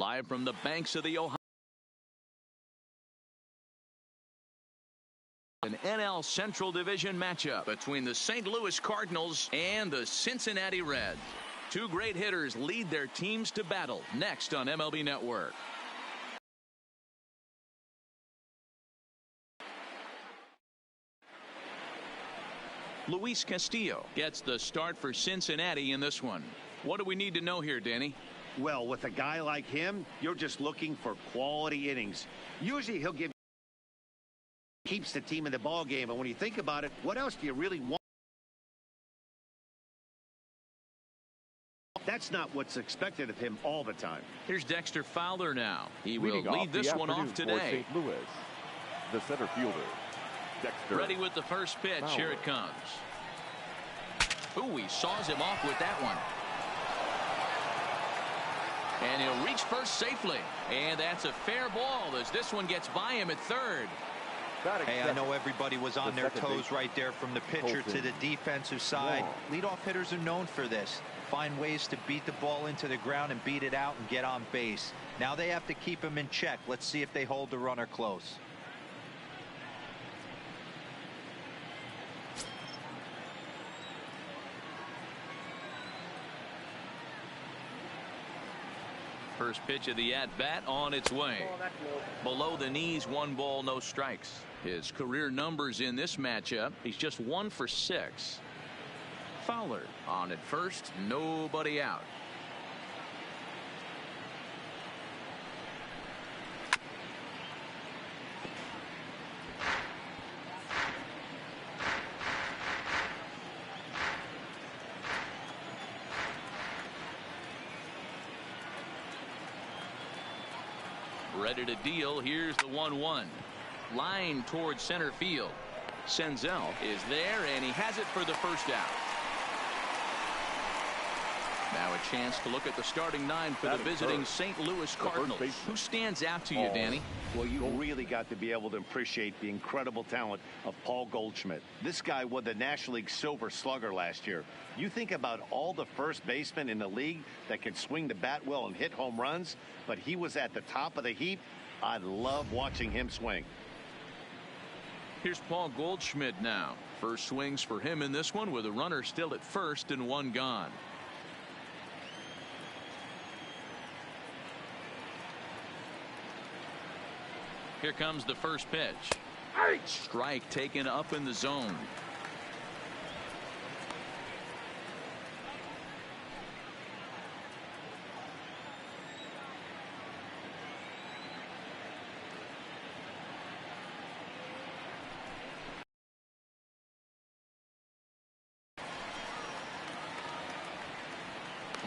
live from the banks of the Ohio. An NL Central Division matchup between the St. Louis Cardinals and the Cincinnati Reds. Two great hitters lead their teams to battle next on MLB Network. Luis Castillo gets the start for Cincinnati in this one. What do we need to know here, Danny? Well, with a guy like him, you're just looking for quality innings. Usually he'll keeps the team in the ball game, and when you think about it, what else do you really want? That's not what's expected of him all the time. Here's Dexter Fowler now. He will lead this one off today. St. Louis, the center fielder, Dexter. Ready with the first pitch. Fowler. Here it comes. Ooh, he saws him off with that one. And he'll reach first safely. And that's a fair ball as this one gets by him at third. Hey, I know everybody was on their toes right there from the pitcher to the defensive side. Leadoff hitters are known for this. Find ways to beat the ball into the ground and beat it out and get on base. Now they have to keep him in check. Let's see if they hold the runner close. First pitch of the at-bat on its way. Below the knees, 1 ball, no strikes. His career numbers in this matchup, he's just 1 for 6. Fowler on at first, nobody out. Ready to deal. Here's the 1-1. Line towards center field. Senzel is there, and he has it for the first out. Now a chance to look at the starting 9 for the visiting St. Louis Cardinals. Who stands out to you, Danny? Well, you really got to be able to appreciate the incredible talent of Paul Goldschmidt. This guy won the National League Silver Slugger last year. You think about all the first basemen in the league that can swing the bat well and hit home runs, but he was at the top of the heap. I love watching him swing. Here's Paul Goldschmidt now. First swings for him in this one with a runner still at first and 1 gone. Here comes the first pitch. Strike taken up in the zone.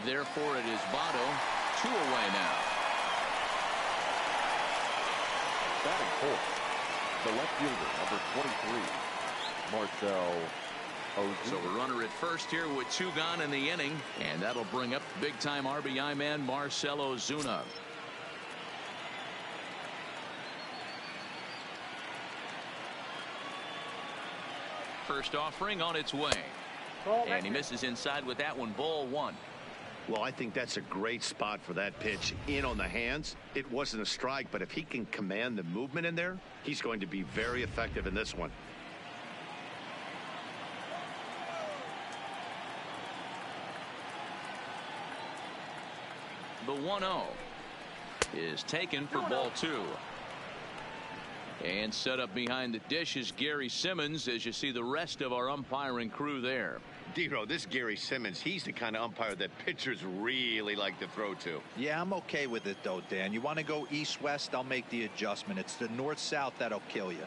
Therefore, it is Votto 2 away now. Batting fourth, the left fielder, number 23, Marcel Ozuna. So a runner at first here with 2 gone in the inning, and that'll bring up big-time RBI man Marcel Ozuna. First offering on its way, and he misses inside with that one. Ball 1. Well, I think that's a great spot for that pitch in on the hands. It wasn't a strike, but if he can command the movement in there, he's going to be very effective in this one. The 1-0 is taken for ball 2. And set up behind the dish is Gary Simmons as you see the rest of our umpiring crew there. Dero, this Gary Simmons, he's the kind of umpire that pitchers really like to throw to. Yeah, I'm okay with it though, Dan. You want to go east-west, I'll make the adjustment. It's the north-south that'll kill you.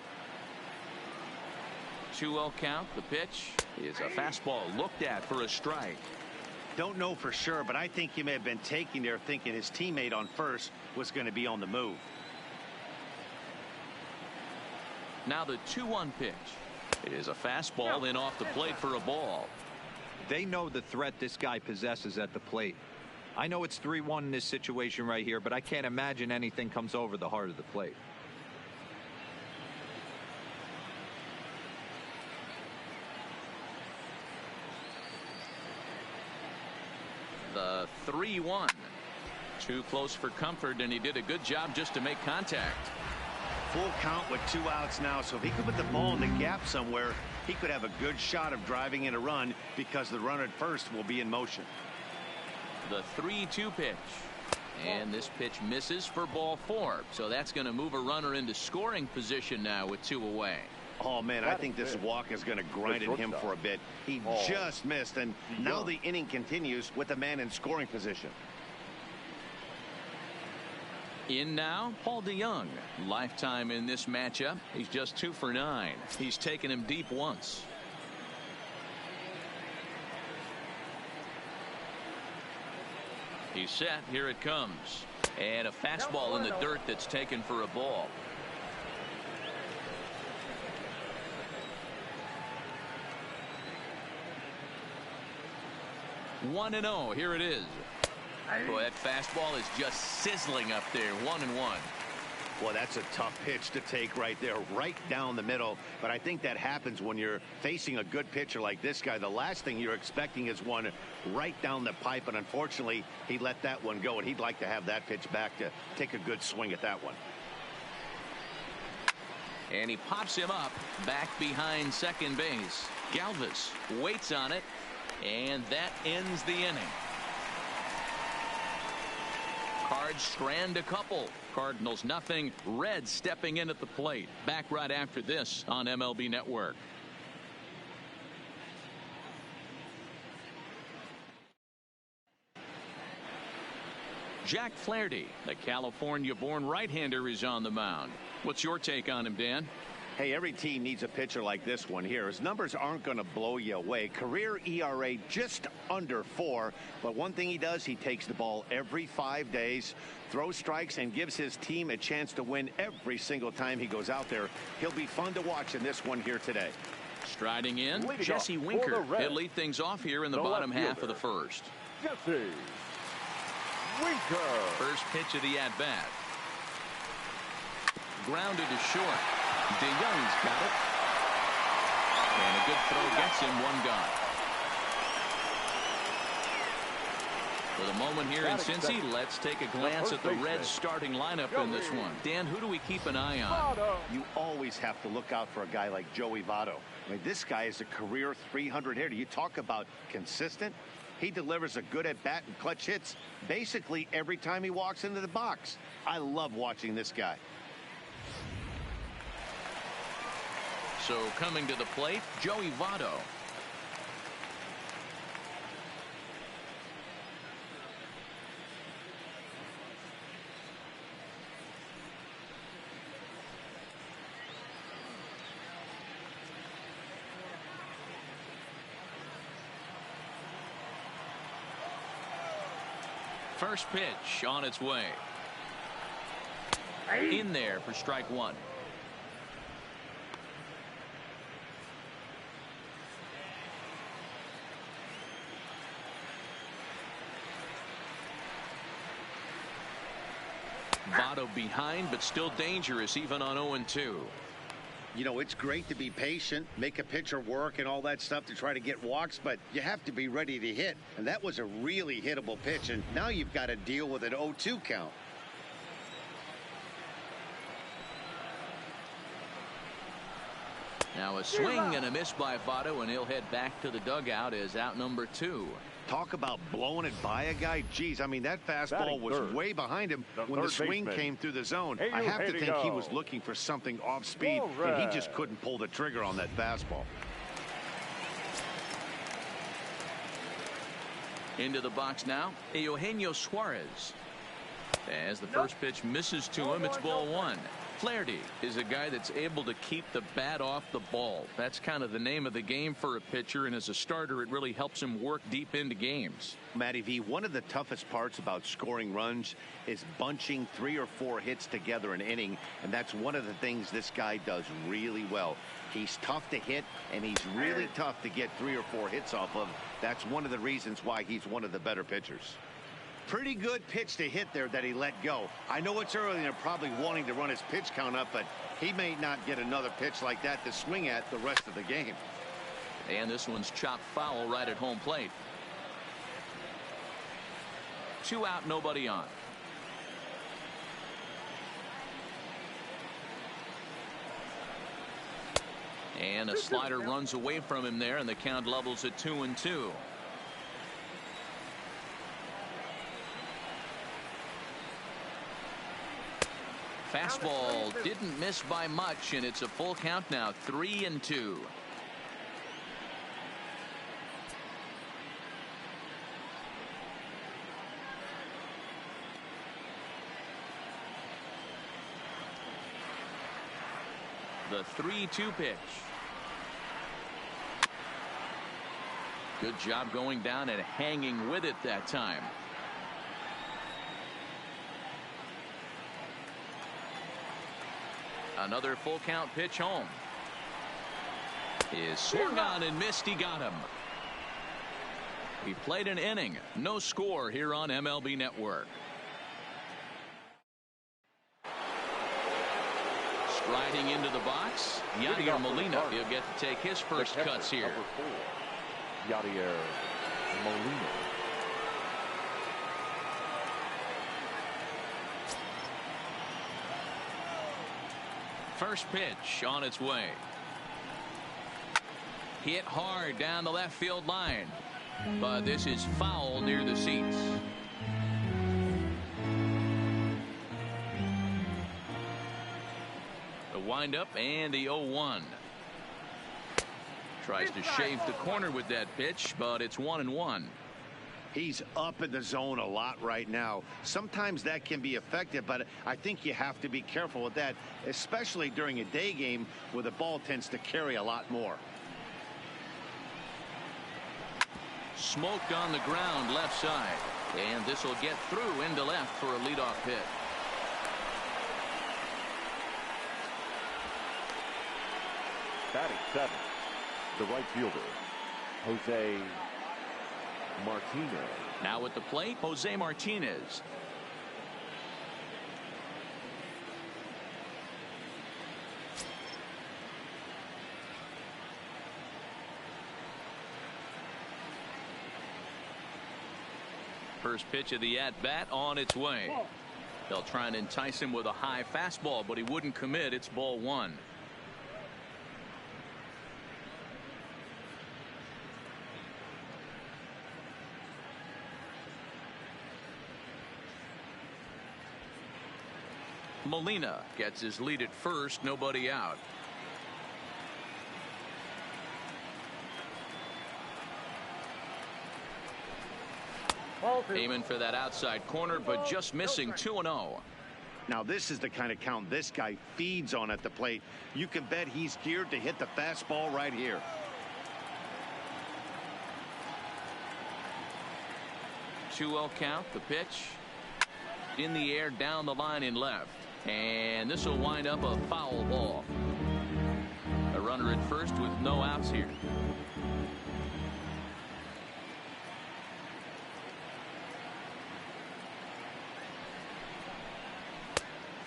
2-0 count. The pitch is a fastball looked at for a strike. Don't know for sure, but I think he may have been taking there thinking his teammate on first was going to be on the move. Now the 2-1 pitch. It is a fastball in off the plate for a ball. They know the threat this guy possesses at the plate. I know it's 3-1 in this situation right here, but I can't imagine anything comes over the heart of the plate. The 3-1. Too close for comfort, and he did a good job just to make contact. Full count with 2 outs now, so if he could put the ball in the gap somewhere, he could have a good shot of driving in a run because the runner at first will be in motion. The 3-2 pitch. And this pitch misses for ball 4. So that's going to move a runner into scoring position now with 2 away. Oh, man, I think this walk is going to grind at him for a bit. He just missed, and now the inning continues with the man in scoring position. In now, Paul DeYoung. Lifetime in this matchup. He's just 2 for 9. He's taken him deep once. He's set. Here it comes. And a fastball in the dirt that's taken for a ball. One and 0. Here it is. Boy, that fastball is just sizzling up there. 1-1. Well, that's a tough pitch to take right there, right down the middle. But I think that happens when you're facing a good pitcher like this guy. The last thing you're expecting is one right down the pipe. And unfortunately, he let that one go. And he'd like to have that pitch back to take a good swing at that one. And he pops him up back behind second base. Galvis waits on it. And that ends the inning. Cards strand a couple. Cardinals nothing. Reds stepping in at the plate. Back right after this on MLB Network. Jack Flaherty, the California-born right-hander, is on the mound. What's your take on him, Dan? Hey, every team needs a pitcher like this one here. His numbers aren't going to blow you away. Career ERA just under 4. But one thing he does, he takes the ball every 5 days, throws strikes, and gives his team a chance to win every single time he goes out there. He'll be fun to watch in this one here today. Striding in, Jesse Winker. He'll lead things off here in the bottom half of the first. Jesse Winker. First pitch of the at-bat. Grounded to short. DeYoung's got it. And a good throw gets him 1 gone. For the moment here in Cincy, let's take a glance at the Reds starting lineup in this one. Dan, who do we keep an eye on? You always have to look out for a guy like Joey Votto. I mean, this guy is a career 300 hitter. You talk about consistent. He delivers a good at-bat and clutch hits basically every time he walks into the box. I love watching this guy. So coming to the plate, Joey Votto. First pitch on its way. In there for strike 1. Votto behind, but still dangerous even on 0-2. You know, it's great to be patient, make a pitcher work and all that stuff to try to get walks, but you have to be ready to hit. And that was a really hittable pitch, and now you've got to deal with an 0-2 count. Now a swing and a miss by Votto, and he'll head back to the dugout as out number 2. Talk about blowing it by a guy. Geez, I mean, that fastball was way behind him when the swing came through the zone. I have to think he was looking for something off speed, and he just couldn't pull the trigger on that fastball. Into the box now, Eugenio Suarez. As the first pitch misses to him, it's ball 1. Flaherty is a guy that's able to keep the bat off the ball. That's kind of the name of the game for a pitcher, and as a starter, it really helps him work deep into games. Matty V, one of the toughest parts about scoring runs is bunching 3 or 4 hits together an inning, and that's one of the things this guy does really well. He's tough to hit, and he's really tough to get 3 or 4 hits off of. That's one of the reasons why he's one of the better pitchers. Pretty good pitch to hit there that he let go. I know it's early and they're probably wanting to run his pitch count up, but he may not get another pitch like that to swing at the rest of the game. And this one's chopped foul right at home plate. 2 out, nobody on. And a slider runs away from him there, and the count levels at 2-2. Fastball didn't miss by much, and it's a full count now, 3-2. The 3-2 pitch. Good job going down and hanging with it that time. Another full count pitch home. Is swung on and missed. He got him. He played an inning. No score here on MLB Network. Striding into the box, Yadier Molina. He'll get to take his first cuts here. Yadier Molina. First pitch on its way. Hit hard down the left field line, but this is foul near the seats. The windup and the 0-1. Tries to shave the corner with that pitch, but it's 1-1. He's up in the zone a lot right now. Sometimes that can be effective, but I think you have to be careful with that, especially during a day game where the ball tends to carry a lot more. Smoked on the ground left side, and this will get through into left for a leadoff hit. Batting seventh, the right fielder, Jose Martinez. Now at the plate, Jose Martinez. First pitch of the at-bat on its way. They'll try and entice him with a high fastball, but he wouldn't commit. It's ball one. Molina gets his lead at first, nobody out. Aiming for that outside corner, but just missing. 2-0. Now this is the kind of count this guy feeds on at the plate. You can bet he's geared to hit the fastball right here. Two-0 count. The pitch in the air down the line in left. And this will wind up a foul ball. A runner at first with no outs here.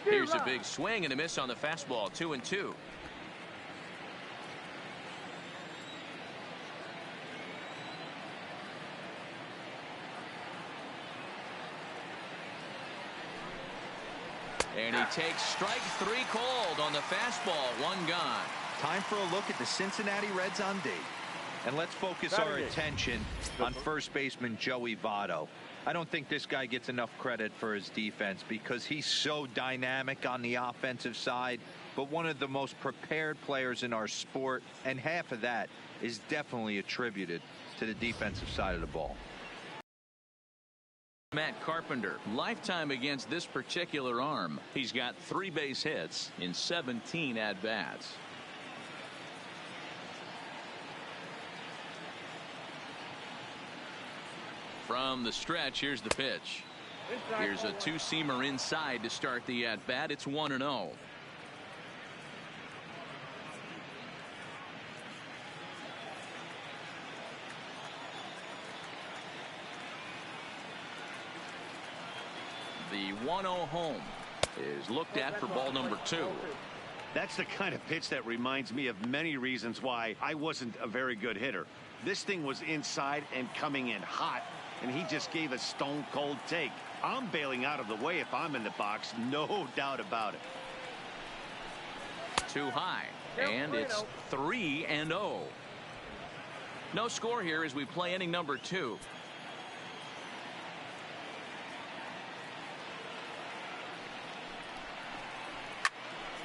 Here's a big swing and a miss on the fastball. 2-2. And he takes strike three called on the fastball. One gone. Time for a look at the Cincinnati Reds on D. And let's focus our attention on first baseman Joey Votto. I don't think this guy gets enough credit for his defense because he's so dynamic on the offensive side, but one of the most prepared players in our sport, and half of that is definitely attributed to the defensive side of the ball. Matt Carpenter, lifetime against this particular arm. He's got 3 base hits in 17 at-bats. From the stretch, here's the pitch. Here's a two-seamer inside to start the at-bat. It's 1-0. The 1-0 home is looked at for ball number 2. That's the kind of pitch that reminds me of many reasons why I wasn't a very good hitter. This thing was inside and coming in hot, and he just gave a stone-cold take. I'm bailing out of the way if I'm in the box, no doubt about it. Too high. And it's 3-0. No score here as we play inning number 2.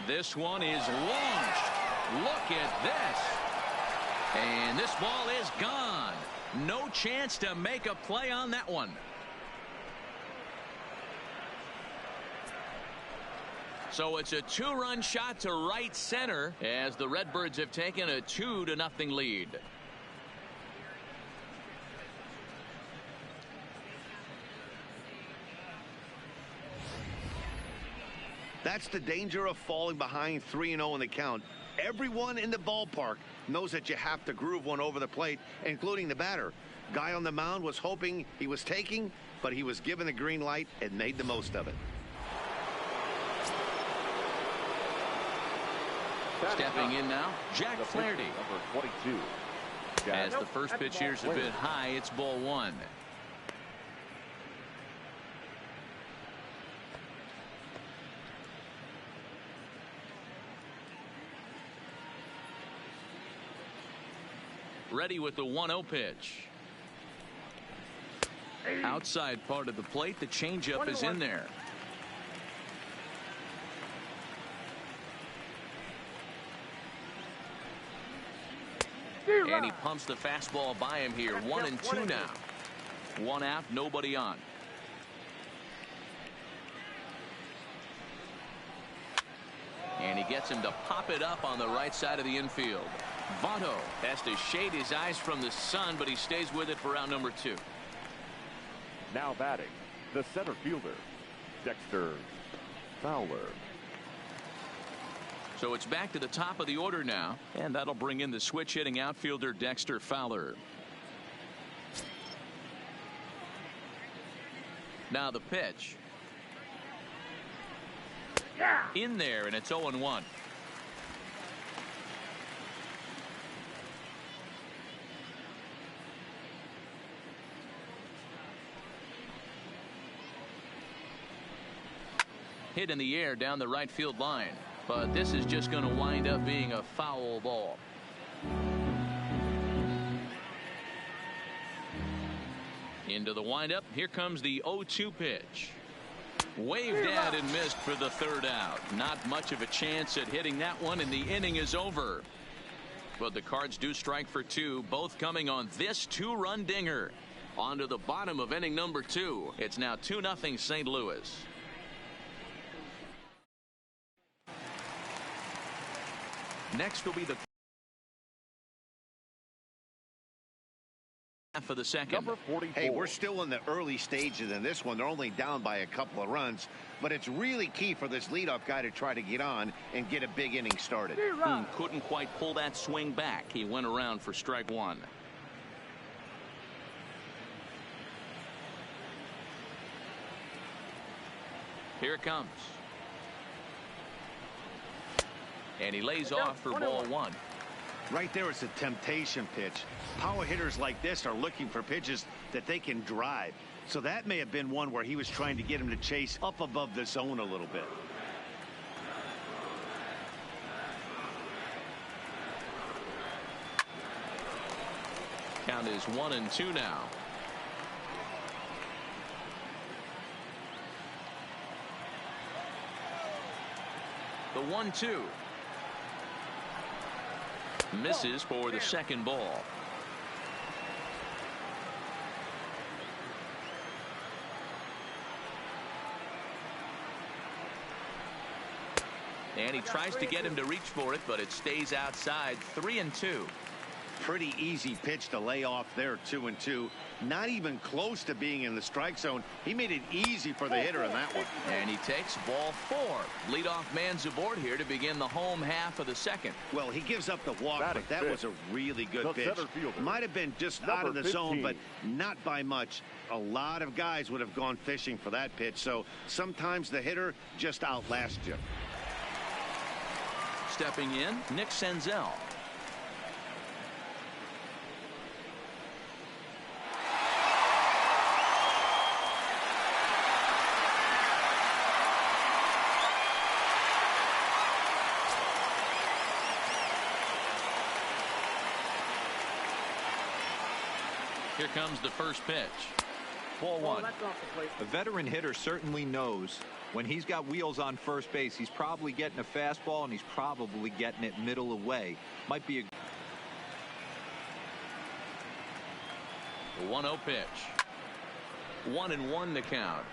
This one is launched. Look at this. And this ball is gone. No chance to make a play on that one. So it's a 2-run shot to right center as the Redbirds have taken a 2-0 lead. That's the danger of falling behind 3-0 in the count. Everyone in the ballpark knows that you have to groove one over the plate, including the batter. Guy on the mound was hoping he was taking, but he was given the green light and made the most of it. Stepping in now, Jack Flaherty. Number 22. As the first pitch here's a bit high, it's ball 1. Ready with the 1-0 pitch. Outside part of the plate, the changeup is in there. And he pumps the fastball by him here. 1-2 now. 1 out, nobody on. And he gets him to pop it up on the right side of the infield. Votto has to shade his eyes from the sun, but he stays with it for out number 2. Now batting, the center fielder, Dexter Fowler. So it's back to the top of the order now, and that'll bring in the switch hitting outfielder Dexter Fowler. Now the pitch. In there, and it's 0-1. Hit in the air down the right field line, but this is just going to wind up being a foul ball. Into the windup. Here comes the 0-2 pitch. Waved at and missed for the 3rd out. Not much of a chance at hitting that one, and the inning is over. But the Cards do strike for 2, both coming on this 2-run dinger. On to the bottom of inning number 2. It's now 2-0 St. Louis. Next will be the half of the second. Number 44. Hey, we're still in the early stages in this one. They're only down by a couple of runs, but it's really key for this leadoff guy to try to get on and get a big inning started. Couldn't quite pull that swing back. He went around for strike 1. Here it comes. And he lays off for ball 1. Right there, it's a temptation pitch. Power hitters like this are looking for pitches that they can drive. So that may have been one where he was trying to get him to chase up above the zone a little bit. Count is 1-2 now. The 1-2. Misses for the second ball. And he tries to get him to reach for it, but it stays outside. 3-2. Pretty easy pitch to lay off there. 2-2. Not even close to being in the strike zone. He made it easy for the hitter in that one. And he takes ball 4. Leadoff man's aboard here to begin the home half of the second. Well, he gives up the walk, but that was a really good pitch. Might have been just out of the zone, but not by much. A lot of guys would have gone fishing for that pitch, so sometimes the hitter just outlasts you. Stepping in, Nick Senzel. Here comes the first pitch. Ball one. A veteran hitter certainly knows when he's got wheels on first base, he's probably getting a fastball and he's probably getting it middle away. Might be a 1-0 pitch. 1-1 to count.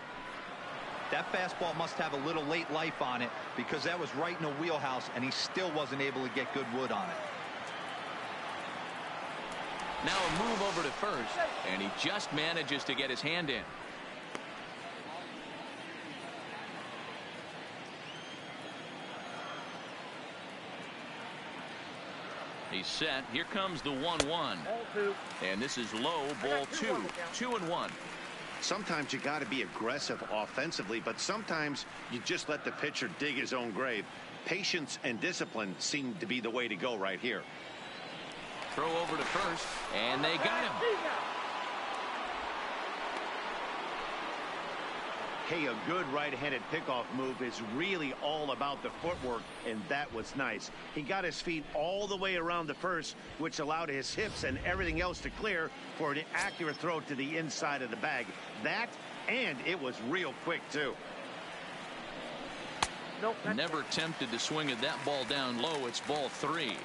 That fastball must have a little late life on it because that was right in the wheelhouse and he still wasn't able to get good wood on it. Now a move over to first, and he just manages to get his hand in. He's set. Here comes the 1-1. And this is low, ball 2. 2-1. Sometimes you got to be aggressive offensively, but sometimes you just let the pitcher dig his own grave. Patience and discipline seem to be the way to go right here. Throw over to first, and they got him. Hey, a good right-handed pickoff move is really all about the footwork, and that was nice. He got his feet all the way around the first, which allowed his hips and everything else to clear for an accurate throw to the inside of the bag. That, and it was real quick, too. Nope. Never tempted to swing at that ball down low. It's ball 3.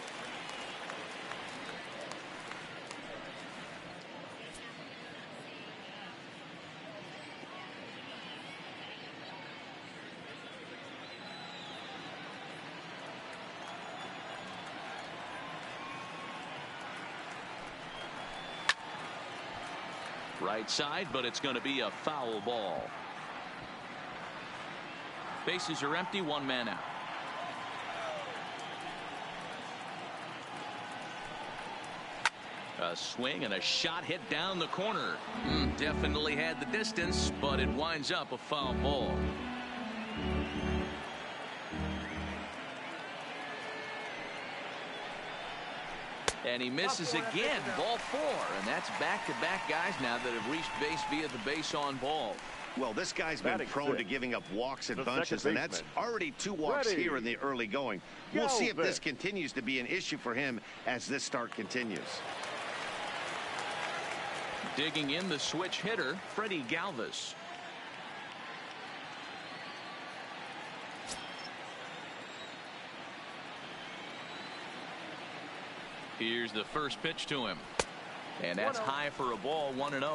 Right side, but it's going to be a foul ball. Bases are empty, 1 man out. A swing and a shot hit down the corner. Definitely had the distance, but it winds up a foul ball. And he misses again. Ball 4. And that's back-to-back guys now that have reached base via the base on ball. Well, this guy's been prone to giving up walks and bunches, and that's already 2 walks here in the early going. We'll see if this continues to be an issue for him as this start continues. Digging in the switch hitter, Freddie Galvis. Here's the first pitch to him. And that's high for a ball, 1-0. A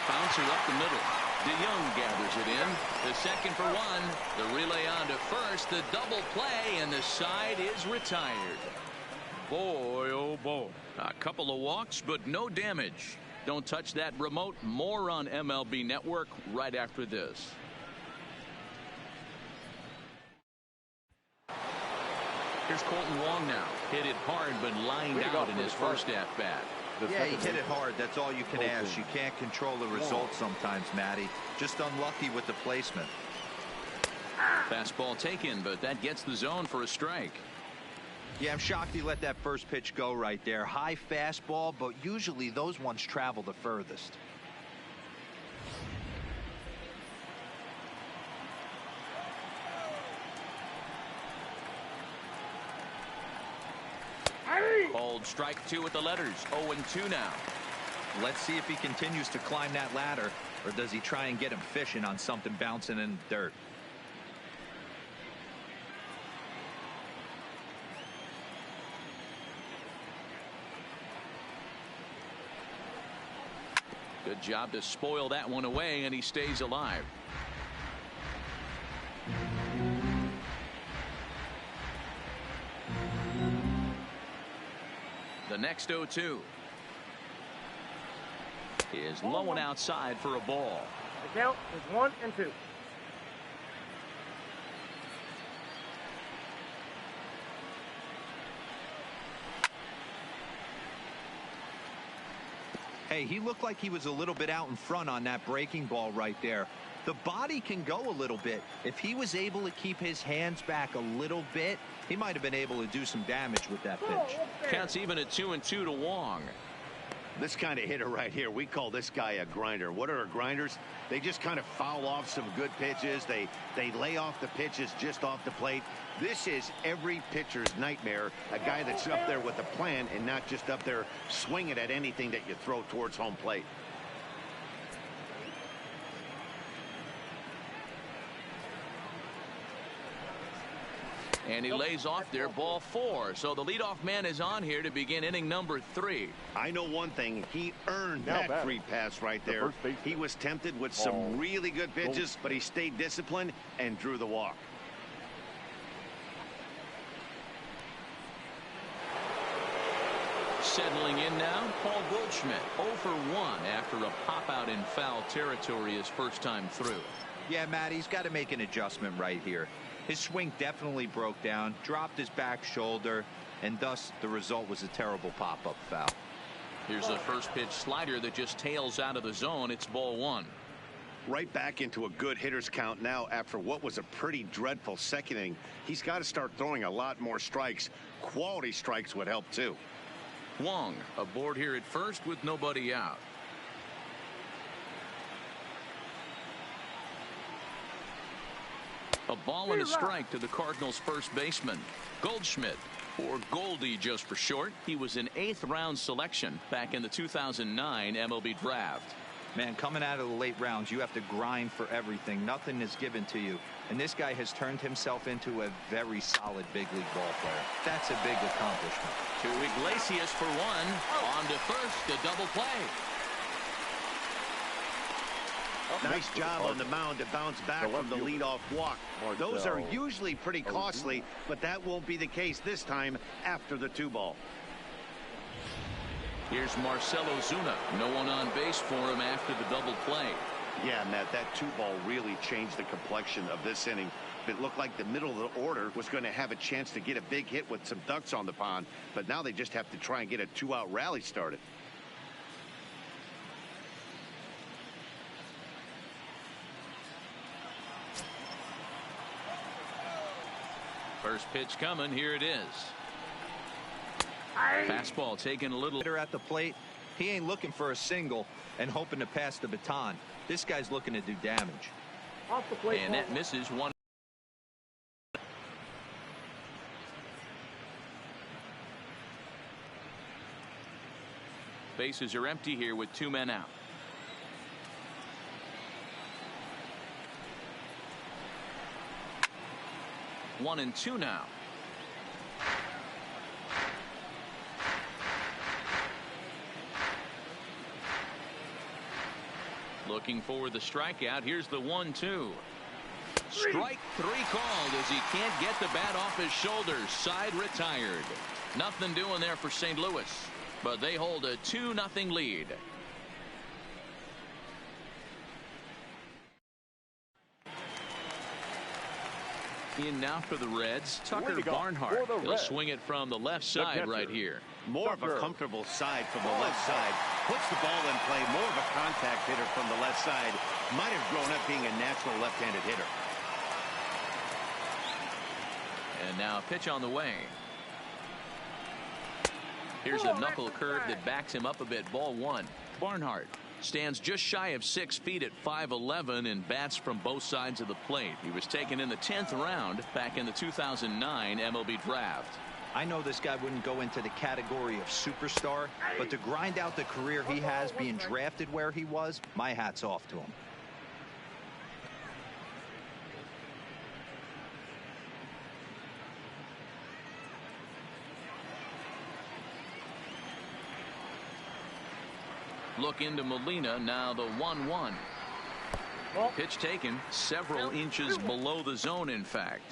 bouncer up the middle. DeYoung gathers it in. The second for 1. The relay on to first. The double play, and the side is retired. Boy, oh boy. A couple of walks, but no damage. Don't touch that remote. More on MLB Network right after this. Here's Colton Wong now. Hit it hard, but lined out in his first at-bat. Yeah, he hit it hard. That's all you can ask. You can't control the result sometimes, Matty. Just unlucky with the placement. Fastball taken, but that gets the zone for a strike. Yeah, I'm shocked he let that first pitch go right there. High fastball, but usually those ones travel the furthest. Called strike 2 with the letters. 0-2 now. Let's see if he continues to climb that ladder, or does he try and get him fishing on something bouncing in the dirt. Good job to spoil that one away, and he stays alive. The next 0-2 is low and outside for a ball. The count is 1-2. Hey, he looked like he was a little bit out in front on that breaking ball right there. The body can go a little bit. If he was able to keep his hands back a little bit, he might have been able to do some damage with that pitch. Counts even at 2-2 to Wong. This kind of hitter right here, we call this guy a grinder. What are grinders? They just kind of foul off some good pitches. They lay off the pitches just off the plate. This is every pitcher's nightmare, a guy that's up there with a plan and not just up there swinging at anything that you throw towards home plate. And he lays off there, ball 4. So the leadoff man is on here to begin inning number 3. I know one thing. He earned that free pass right there. He was tempted with some really good pitches, but he stayed disciplined and drew the walk. Settling in now, Paul Goldschmidt, 0 for 1 after a pop-out in foul territory his first time through. Yeah, Matt, he's got to make an adjustment right here. His swing definitely broke down, dropped his back shoulder, and thus the result was a terrible pop-up foul. Here's a first pitch slider that just tails out of the zone. It's ball 1. Right back into a good hitter's count now after what was a pretty dreadful second inning. He's got to start throwing a lot more strikes. Quality strikes would help too. Wong aboard here at first with nobody out. A ball and a strike to the Cardinals first baseman. Goldschmidt, or Goldie just for short. He was an 8th round selection back in the 2009 MLB draft. Man, coming out of the late rounds, you have to grind for everything. Nothing is given to you. And this guy has turned himself into a very solid big league ball player. That's a big accomplishment. To Iglesias for 1. On to first, a double play. Nice job on the mound to bounce back from the leadoff walk. Those are usually pretty costly, but that won't be the case this time after the 2-ball. Here's Marcell Ozuna. No one on base for him after the double play. Yeah, Matt, that 2-ball really changed the complexion of this inning. It looked like the middle of the order was going to have a chance to get a big hit with some ducks on the pond, but now they just have to try and get a 2-out rally started. First pitch coming. Here it is. Fastball taking a little at the plate. He ain't looking for a single and hoping to pass the baton. This guy's looking to do damage. Off the plate. And that misses 1. Bases are empty here with 2 men out. One and 2 now. Looking for the strikeout. Here's the 1-2. Strike 3 called as he can't get the bat off his shoulders. Side retired. Nothing doing there for St. Louis, but they hold a 2-0 lead. In now for the Reds, Tucker Barnhart. He'll swing it from the left side right here. More of a comfortable side from the left side. Puts the ball in play. More of a contact hitter from the left side. Might have grown up being a natural left-handed hitter. And now a pitch on the way. Here's a knuckle curve that backs him up a bit. Ball 1. Barnhart stands just shy of 6 feet at 5'11" and bats from both sides of the plate. He was taken in the 10th round back in the 2009 MLB draft. I know this guy wouldn't go into the category of superstar, but to grind out the career he has being drafted where he was, my hat's off to him. Look into Molina. Now the 1-1. Pitch taken several inches below the zone, in fact.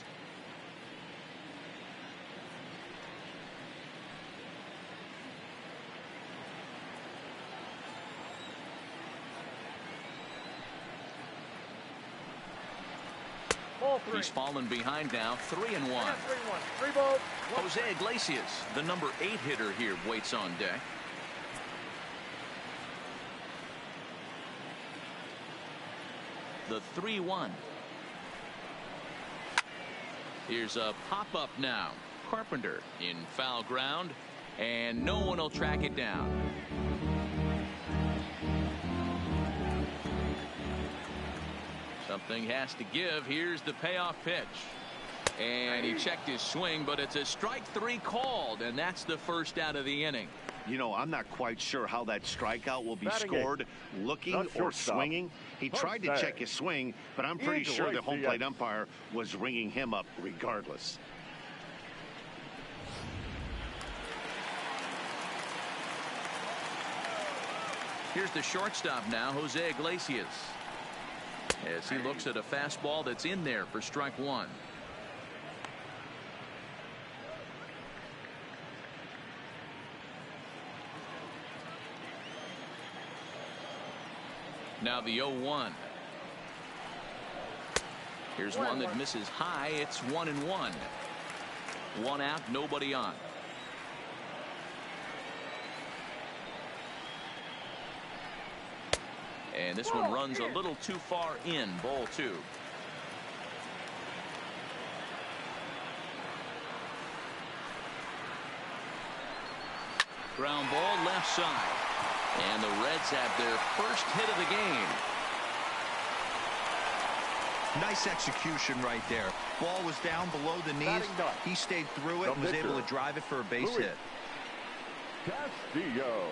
He's fallen behind now. 3-1. 3 balls. Jose Iglesias, the number 8 hitter here, waits on deck. The 3-1. Here's a pop-up now. Carpenter in foul ground, and no one will track it down. Something has to give. Here's the payoff pitch. And he checked his swing, but it's a strike 3 called, and that's the first out of the inning. You know, I'm not quite sure how that strikeout will be scored, looking or swinging. He tried to check his swing, but I'm pretty sure the home plate umpire was ringing him up regardless. Here's the shortstop now, Jose Iglesias, as he looks at a fastball that's in there for strike 1. Now the 0-1. Here's one that misses high. It's 1-1. 1 out, nobody on. And this one runs a little too far in. Ball 2. Ground ball left side. And the Reds have their first hit of the game. Nice execution right there. Ball was down below the knees. He stayed through it and was able to drive it for a base hit. Castillo.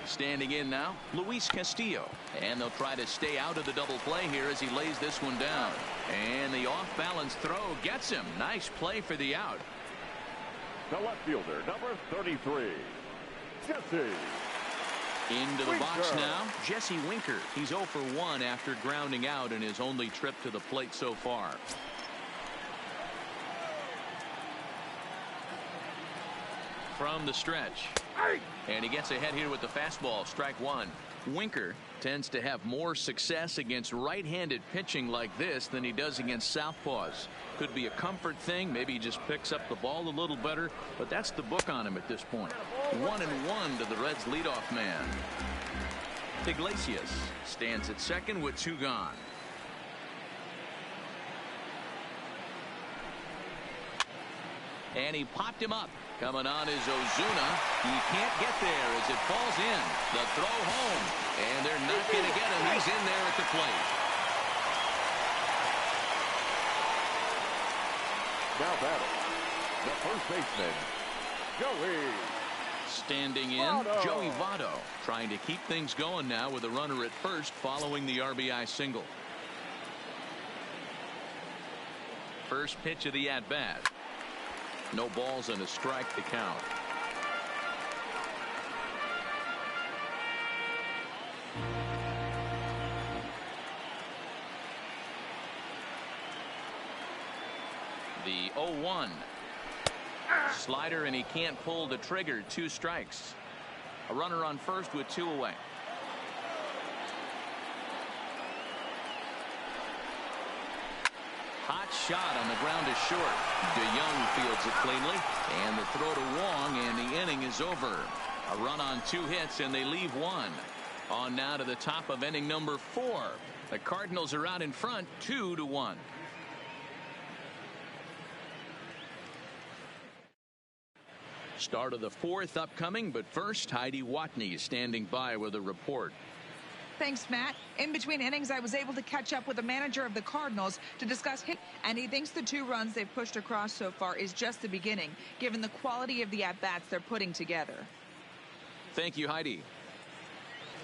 Standing in now, Luis Castillo. And they'll try to stay out of the double play here as he lays this one down. And the off-balance throw gets him. Nice play for the out. The left fielder, number 33, Jesse. Into the box now, Jesse Winker. He's 0 for 1 after grounding out in his only trip to the plate so far. From the stretch. And he gets ahead here with the fastball, strike 1. Winker tends to have more success against right-handed pitching like this than he does against southpaws. Could be a comfort thing. Maybe he just picks up the ball a little better, but that's the book on him at this point. 1-1 to the Reds leadoff man. Iglesias stands at second with 2 gone. And he popped him up. Coming on is Ozuna. He can't get there as it falls in. The throw home. And they're not going to get him. He's in there at the plate. Now batting, the first baseman, Joey. Standing in, Joey Votto, trying to keep things going now with a runner at first following the RBI single. First pitch of the at-bat. No balls and a strike to count. The 0-1. Slider, and he can't pull the trigger. 2 strikes. A runner on first with 2 away. Hot shot on the ground is short. DeYoung fields it cleanly, and the throw to Wong, and the inning is over. A run on 2 hits, and they leave 1. On now to the top of inning number 4. The Cardinals are out in front, 2-1. Start of the 4th upcoming, but first, Heidi Watney standing by with a report. Thanks, Matt. In between innings, I was able to catch up with the manager of the Cardinals to discuss him, and he thinks the 2 runs they've pushed across so far is just the beginning, given the quality of the at-bats they're putting together. Thank you, Heidi.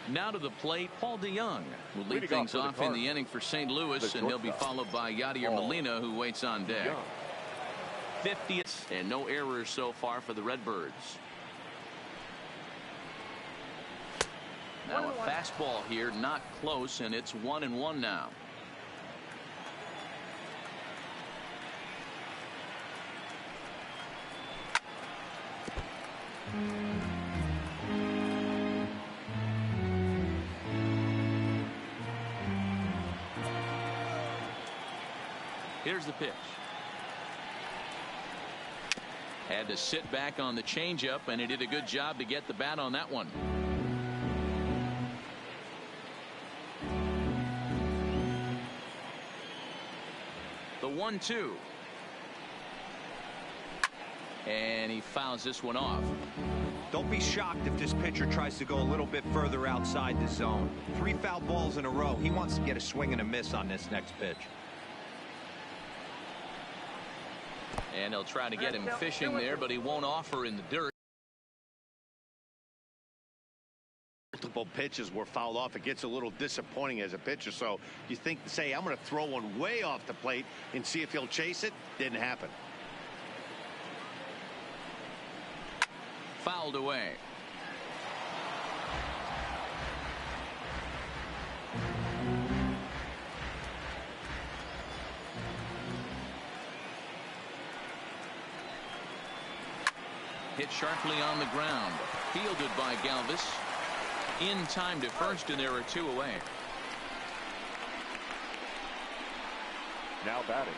Now to the plate, Paul DeYoung will lead things off in the inning for St. Louis, and he'll be followed by Yadier Molina, who waits on deck. 50th, and no errors so far for the Redbirds. Now a fastball here, not close, and it's 1-1 now. Here's the pitch. Had to sit back on the changeup, and he did a good job to get the bat on that one. The 1-2. And he fouls this one off. Don't be shocked if this pitcher tries to go a little bit further outside the zone. 3 foul balls in a row. He wants to get a swing and a miss on this next pitch. And he'll try to get him fishing there, but he won't offer in the dirt. Multiple pitches were fouled off. It gets a little disappointing as a pitcher. So you think, say, I'm going to throw one way off the plate and see if he'll chase it. Didn't happen. Fouled away. Hit sharply on the ground. Fielded by Galvis. In time to first, and there are 2 away. Now batting,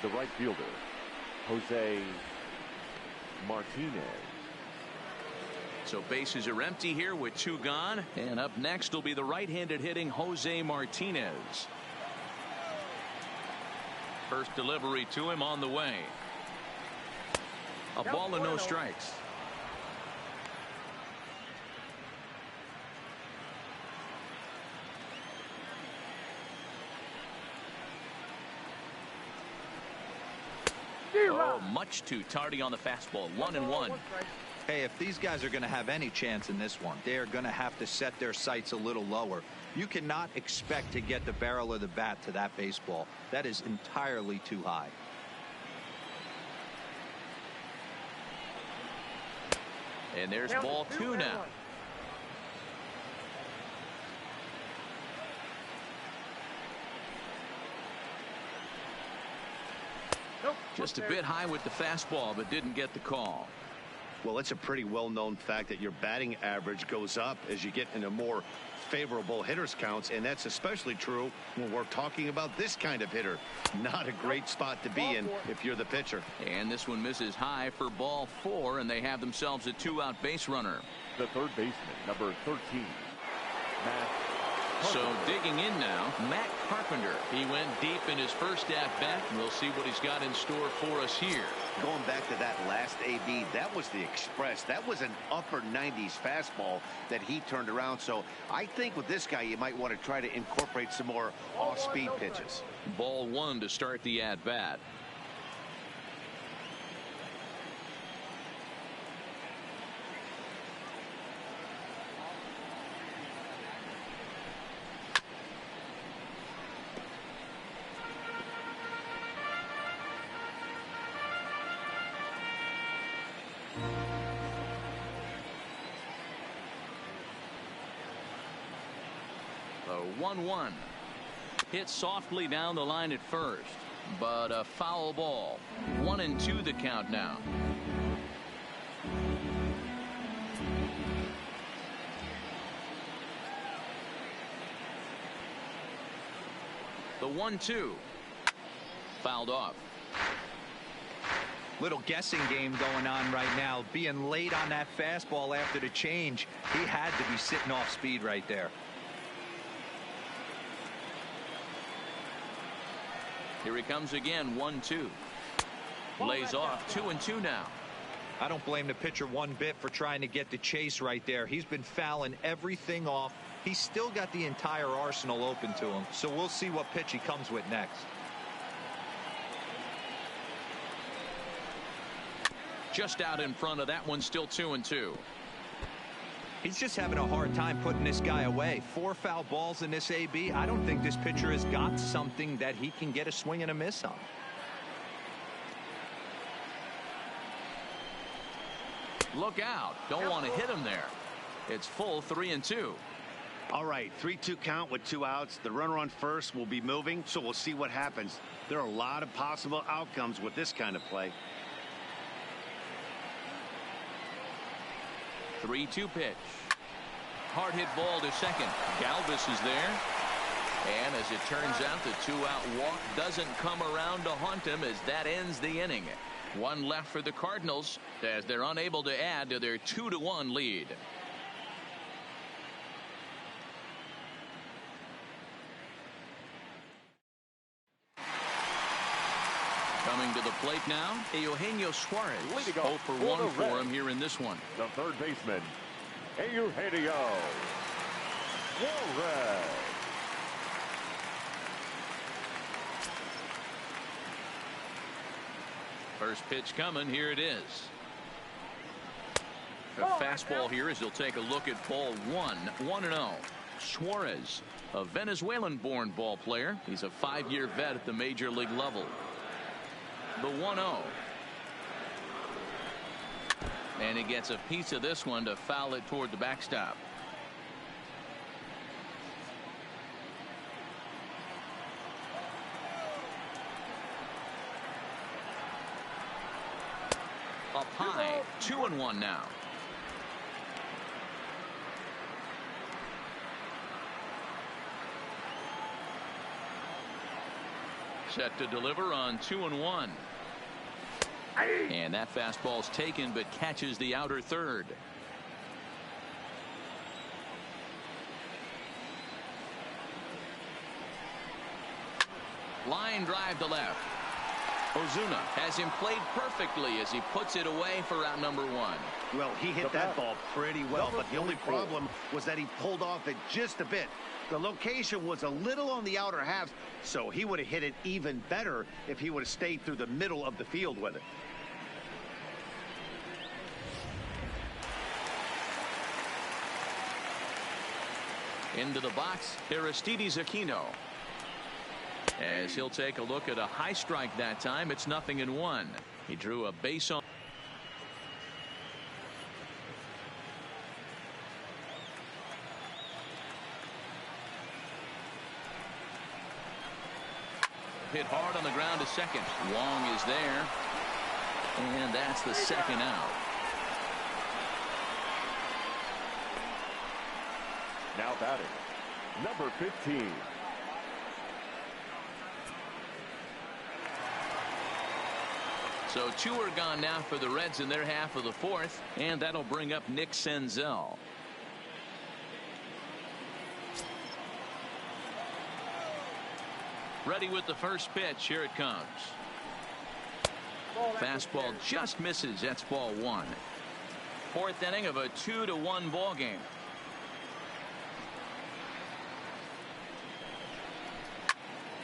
the right fielder, Jose Martinez. So bases are empty here with 2 gone. And up next will be the right-handed hitting Jose Martinez. First delivery to him on the way. A ball and no strikes. Oh, much too tardy on the fastball. 1-1. Hey, if these guys are going to have any chance in this one, they are going to have to set their sights a little lower. You cannot expect to get the barrel of the bat to that baseball. That is entirely too high. And there's ball 2 now. Just a bit high with the fastball, but didn't get the call. Well, it's a pretty well-known fact that your batting average goes up as you get into more favorable hitters counts, and that's especially true when we're talking about this kind of hitter. Not a great spot to be in if you're the pitcher. And this one misses high for ball 4, and they have themselves a 2-out base runner. The third baseman, number 13, Matt. So digging in now, Matt Carpenter. He went deep in his first at-bat. We'll see what he's got in store for us here. Going back to that last AB, that was the express. That was an upper 90s fastball that he turned around. So I think with this guy, you might want to try to incorporate some more off-speed pitches. Ball 1 to start the at-bat. The 1-1. Hit softly down the line at first, but a foul ball. 1-2 the count now. The 1-2. Fouled off. Little guessing game going on right now. Being late on that fastball after the change. He had to be sitting off speed right there. Here he comes again. 1-2. Lays off. 2-2 now. I don't blame the pitcher one bit for trying to get the chase right there. He's been fouling everything off. He's still got the entire arsenal open to him. So we'll see what pitch he comes with next. Just out in front of that one. Still 2-2. He's just having a hard time putting this guy away. 4 foul balls in this AB. I don't think this pitcher has got something that he can get a swing and a miss on. Look out. Don't want to hit him there. It's full. 3-2. All right, 3-2 count with 2 outs. The runner on first will be moving, so we'll see what happens. There are a lot of possible outcomes with this kind of play. 3-2 pitch. Hard hit ball to second. Galvis is there. And as it turns out, the 2-out walk doesn't come around to haunt him as that ends the inning. 1 left for the Cardinals as they're unable to add to their 2-1 lead. Coming to to the plate now, Eugenio Suarez. 0 for 1 for him here in this one. The third baseman, Eugenio Suarez. First pitch coming. Here it is. A fastball here as he'll take a look at ball 1. 1-0. Suarez, a Venezuelan-born ball player. He's a 5-year vet at the major league level. The 1-0. And he gets a piece of this one to foul it toward the backstop. Up high. 2-1 now. Set to deliver on 2-1. And that fastball's taken but catches the outer third. Line drive to left. Ozuna has him played perfectly as he puts it away for out number 1. Well, he hit that ball pretty well, but the only problem was that he pulled off it just a bit. The location was a little on the outer half, so he would have hit it even better if he would have stayed through the middle of the field with it. Into the box, Aristides Aquino. As he'll take a look at a high strike that time, it's 0-1. He drew a base on. Hit hard on the ground to second. Wong is there. And that's the second out. Now batting, number 15. So 2 are gone now for the Reds in their half of the 4th, and that'll bring up Nick Senzel. Ready with the first pitch. Here it comes. Fastball just misses. That's ball 1. 4th inning of a 2-1 ball game.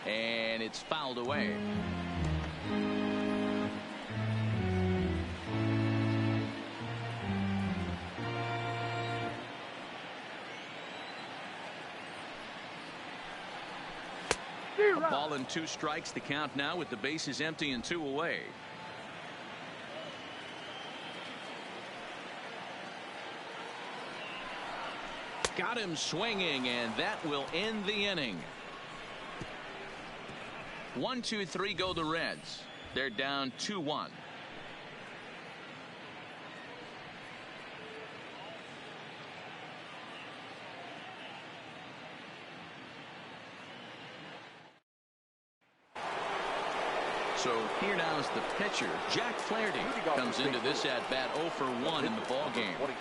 And it's fouled away. A ball and 2 strikes. The count now with the bases empty and 2 away. Got him swinging, and that will end the inning. 1, 2, 3 go the Reds. They're down 2-1. So here now is the pitcher, Jack Flaherty, comes into this at bat 0 for 1 in the ball game. 22,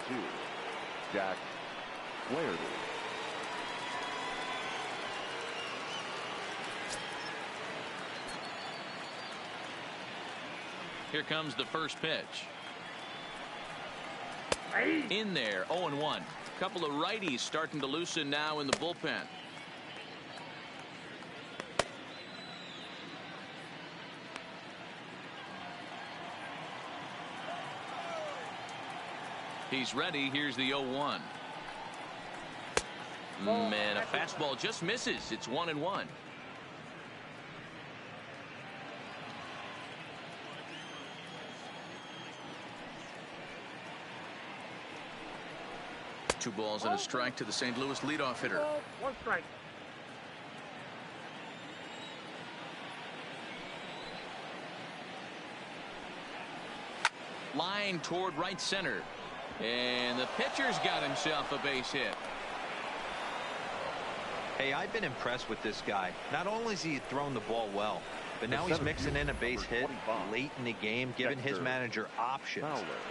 Jack Flaherty. Here comes the first pitch. In there, 0-1. Couple of righties starting to loosen now in the bullpen. He's ready. Here's the 0-1. Man, a fastball just misses. It's 1-1. Two balls and a strike to the St. Louis leadoff hitter. 1 strike. Line toward right center. And the pitcher's got himself a base hit. Hey, I've been impressed with this guy. Not only has he thrown the ball well, but now he's mixing in a base hit late in the game, giving his manager options.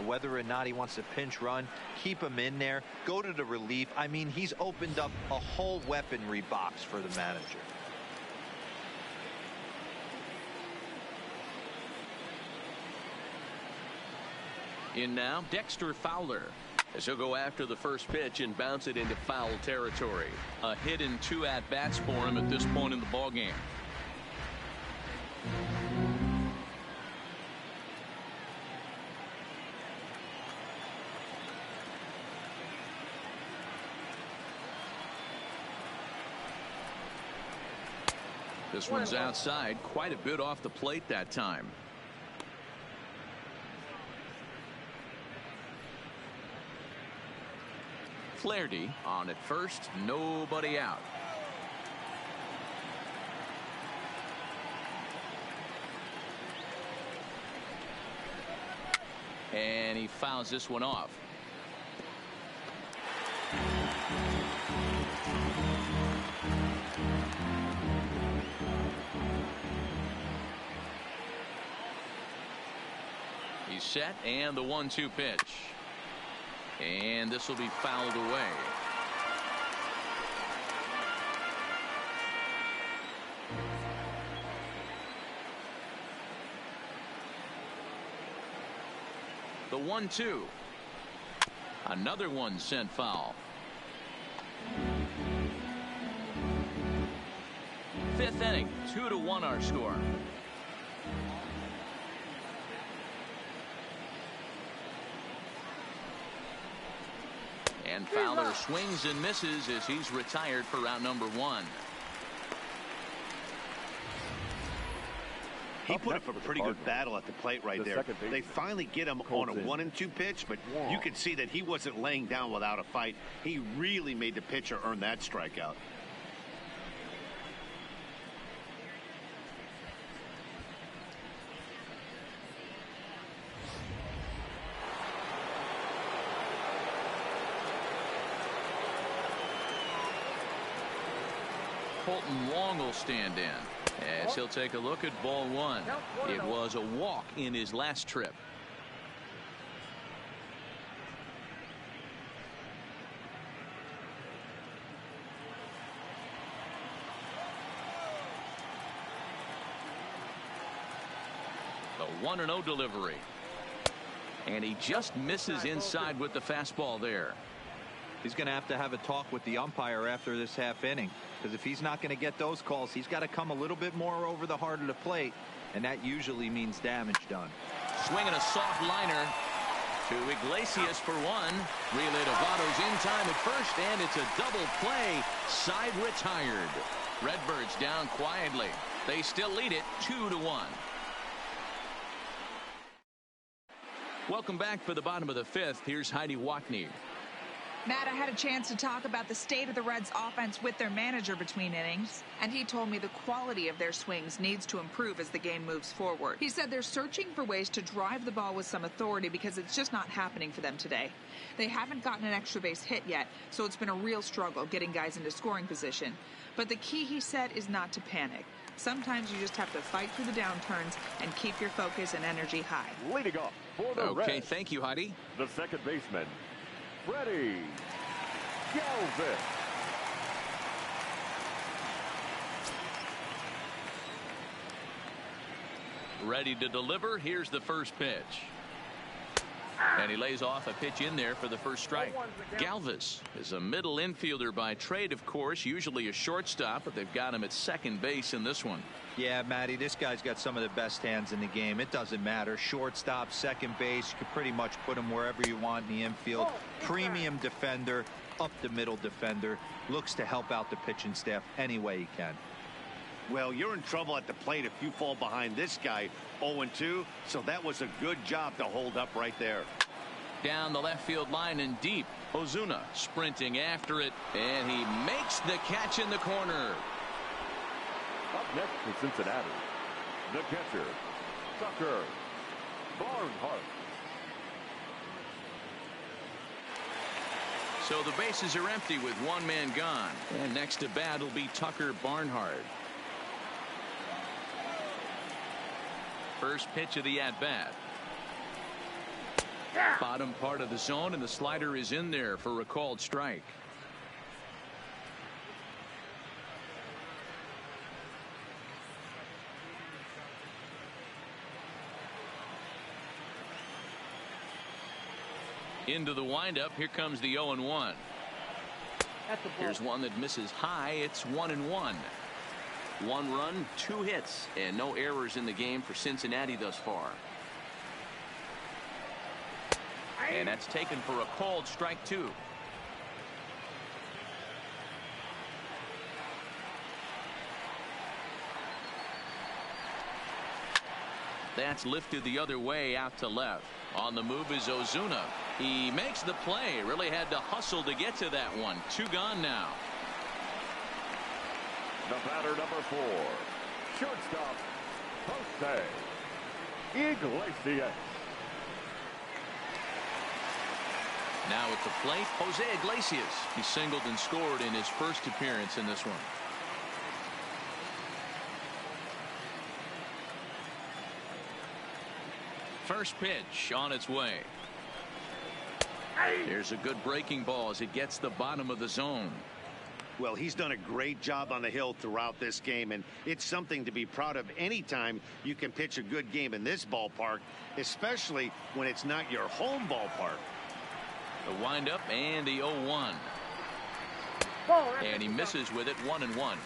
Whether or not he wants to pinch run, keep him in there, go to the relief. I mean, he's opened up a whole weaponry box for the manager. In now, Dexter Fowler. As he'll go after the first pitch and bounce it into foul territory. A hit and 2 at-bats for him at this point in the ballgame. This one's outside, quite a bit off the plate that time. Flaherty on at first, nobody out. And he fouls this one off. He's set, and the 1-2 pitch. And this will be fouled away. The 1-2. Another one sent foul. 5th inning, 2-1 our score. And Fowler swings and misses as he's retired for round number 1. He put up a pretty good battle at the plate right there. They finally get him on a 1-2 pitch, but you could see that he wasn't laying down without a fight. He really made the pitcher earn that strikeout. Colton Wong will stand in as he'll take a look at ball 1. It was a walk in his last trip. The 1-0 delivery. And he just misses inside with the fastball there. He's going to have a talk with the umpire after this half inning, because if he's not going to get those calls, he's got to come a little bit more over the heart of the plate, and that usually means damage done. Swinging a soft liner to Iglesias for 1. Relay to Votto's in time at first, and it's a double play. Side retired. Redbirds down quietly. They still lead it 2-1. Welcome back for the bottom of the 5th. Here's Heidi Watney. Matt, I had a chance to talk about the state of the Reds offense with their manager between innings, and he told me the quality of their swings needs to improve as the game moves forward. He said they're searching for ways to drive the ball with some authority because it's just not happening for them today. They haven't gotten an extra base hit yet, so it's been a real struggle getting guys into scoring position. But the key, he said, is not to panic. Sometimes you just have to fight through the downturns and keep your focus and energy high. Leading off for the Okay, Reds, thank you, Heidi. the second baseman, Freddie Galvis. Ready to deliver. Here's the first pitch. And he lays off a pitch in there for the first strike. Galvis is a middle infielder by trade, of course, usually a shortstop, but they've got him at second base in this one. Yeah, Matty, this guy's got some of the best hands in the game. It doesn't matter. Shortstop, second base, you can pretty much put him wherever you want in the infield. Premium defender, up the middle defender, looks to help out the pitching staff any way he can. Well, you're in trouble at the plate if you fall behind this guy 0-2, so that was a good job to hold up right there. Down the left field line and deep. Ozuna sprinting after it, and he makes the catch in the corner. Up next for Cincinnati, the catcher, Tucker Barnhart. So the bases are empty with one man gone, and next to bat will be Tucker Barnhart. First pitch of the at-bat. Bottom part of the zone, and the slider is in there for a called strike. Into the windup. Here comes the 0-1. Here's one that misses high. It's 1-1. 1 run, 2 hits, and no errors in the game for Cincinnati thus far. And that's taken for a called strike 2. That's lifted the other way out to left. On the move is Ozuna. He makes the play. Really had to hustle to get to that one. 2 gone now. The batter, number 4, shortstop, Jose Iglesias. Now at the plate, Jose Iglesias. He singled and scored in his first appearance in this one. First pitch on its way. Here's a good breaking ball as it gets the bottom of the zone. Well, he's done a great job on the hill throughout this game, and it's something to be proud of anytime you can pitch a good game in this ballpark, especially when it's not your home ballpark. The windup and the 0-1. And he misses with it. 1-1.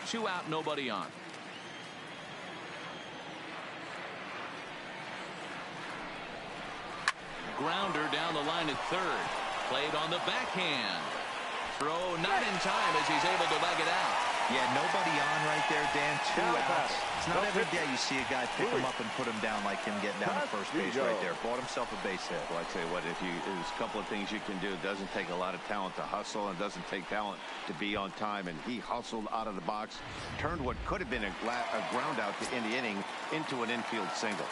2 out, nobody on. Grounder down the line at third. Played on the backhand. Throw not in time as he's able to leg it out. Yeah, nobody on right there, Dan. 2 outs. It's not every day you see a guy pick him up and put him down like him getting down to first base right there. Bought himself a base hit. Well, I tell you what, there's a couple of things you can do. It doesn't take a lot of talent to hustle, and it doesn't take talent to be on time. And he hustled out of the box, turned what could have been a ground out to end the inning into an infield single.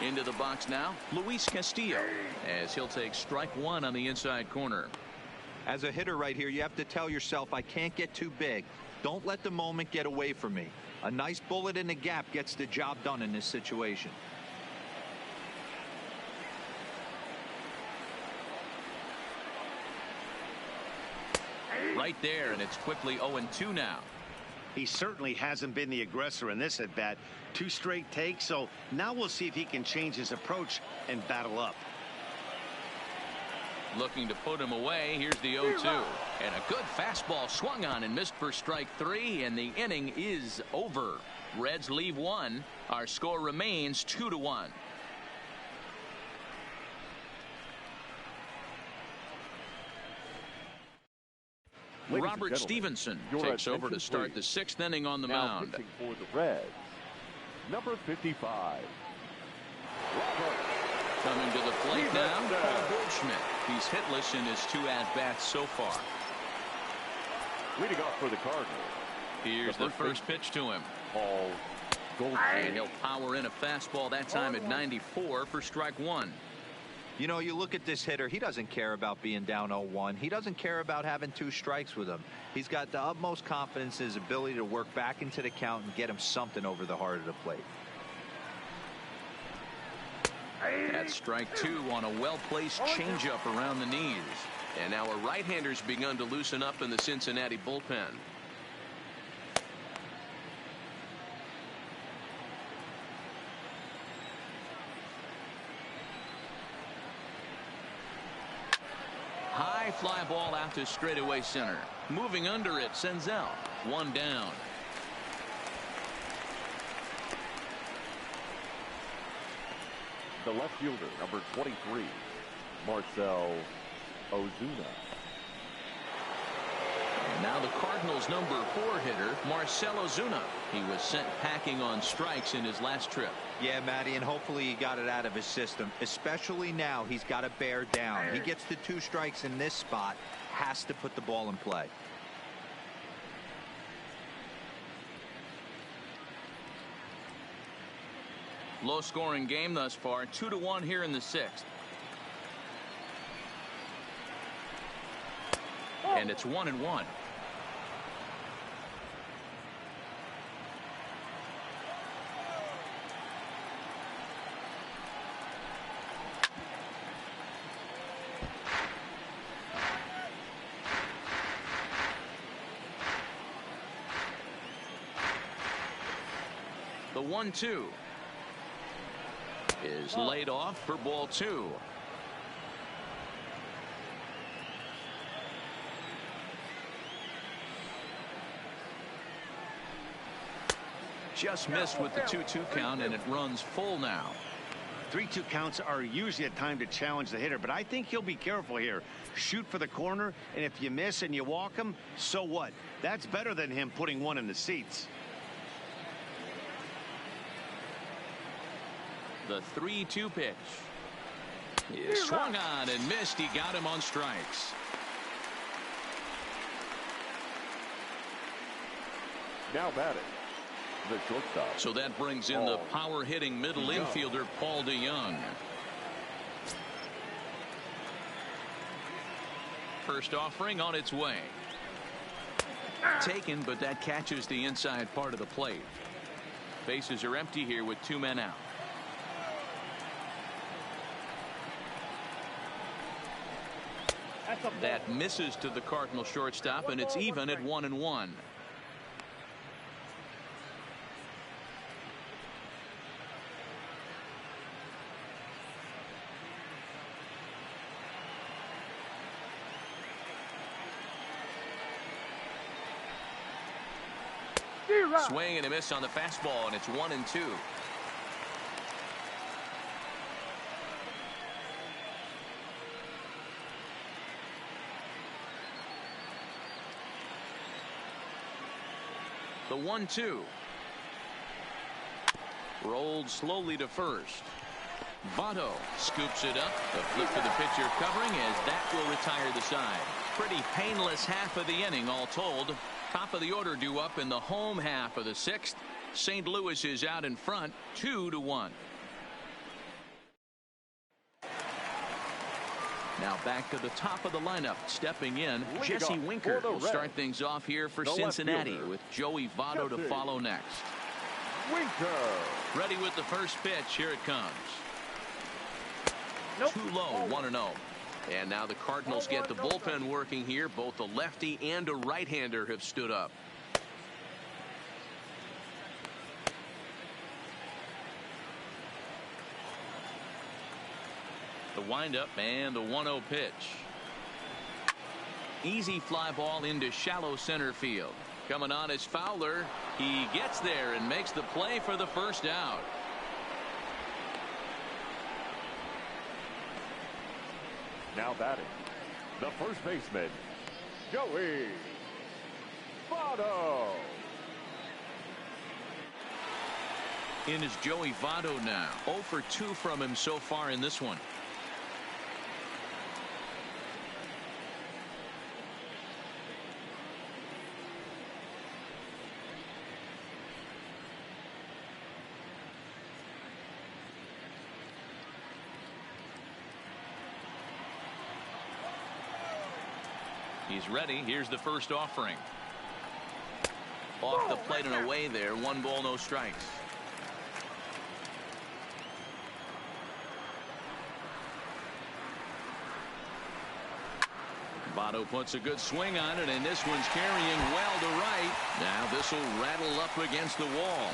Into the box now, Luis Castillo, as he'll take strike 1 on the inside corner. As a hitter right here, you have to tell yourself, I can't get too big. Don't let the moment get away from me. A nice bullet in the gap gets the job done in this situation. Right there, and it's quickly 0-2 now. He certainly hasn't been the aggressor in this at bat. 2 straight takes, so now we'll see if he can change his approach and battle up. Looking to put him away. Here's the 0-2. And a good fastball swung on and missed for strike 3, and the inning is over. Reds leave 1. Our score remains 2-1. Robert Stevenson takes over to start the 6th inning on the mound. Pitching for the Reds, number 55. Coming to the plate now, Paul Goldschmidt. He's hitless in his 2 at-bats so far. Leading off for the Cardinals. Here's the first pitch to him. Paul Goldschmidt. And he'll power in a fastball that time at 94 for strike 1. You know, you look at this hitter, he doesn't care about being down 0-1. He doesn't care about having 2 strikes with him. He's got the utmost confidence in his ability to work back into the count and get him something over the heart of the plate. That's strike 2 on a well-placed changeup around the knees. And now a right-hander's begun to loosen up in the Cincinnati bullpen. High fly ball out to straightaway center. Moving under it, Senzel. 1 down. The left fielder, number 23, Marcell Ozuna. And now the Cardinals' number 4 hitter, Marcell Ozuna. He was sent packing on strikes in his last trip. Yeah, Matty, and hopefully he got it out of his system. Especially now, he's got to bear down. He gets the 2 strikes in this spot, has to put the ball in play. Low-scoring game thus far, 2-1 here in the 6th. And it's 1-1. The 1-2. is laid off for ball 2. Just missed with the 2-2 count, and it runs full now. 3-2 counts are usually a time to challenge the hitter, but I think he'll be careful here. Shoot for the corner, and if you miss and you walk him, so what? That's better than him putting one in the seats. The 3-2 pitch is swung on and missed. He got him on strikes. Now batting, the shortstop. So that brings in the power hitting middle infielder Paul DeYoung. First offering on its way. Taken, but that catches the inside part of the plate. Bases are empty here with 2 men out. That misses to the Cardinal shortstop, and it's even at 1-1. Swing and a miss on the fastball, and it's 1-2. The 1-2. Rolled slowly to first. Votto scoops it up. The flip to the pitcher covering as that will retire the side. Pretty painless half of the inning all told. Top of the order due up in the home half of the 6th. St. Louis is out in front 2-1. Now back to the top of the lineup. Stepping in, Jesse Winker will start things off here for Cincinnati with Joey Votto to follow next. Winker. Ready with the first pitch. Here it comes. Too low, 1-0. And now the Cardinals get the bullpen working here. Both a lefty and a right-hander have stood up. The windup and the 1-0 pitch. Easy fly ball into shallow center field. Coming on is Fowler. He gets there and makes the play for the first out. Now batting, the first baseman, Joey Votto. In is Joey Votto now. 0 for 2 from him so far in this one. He's ready. Here's the first offering. Off the plate and away there. 1 ball, no strikes. Votto puts a good swing on it, and this one's carrying well to right. Now this will rattle up against the wall.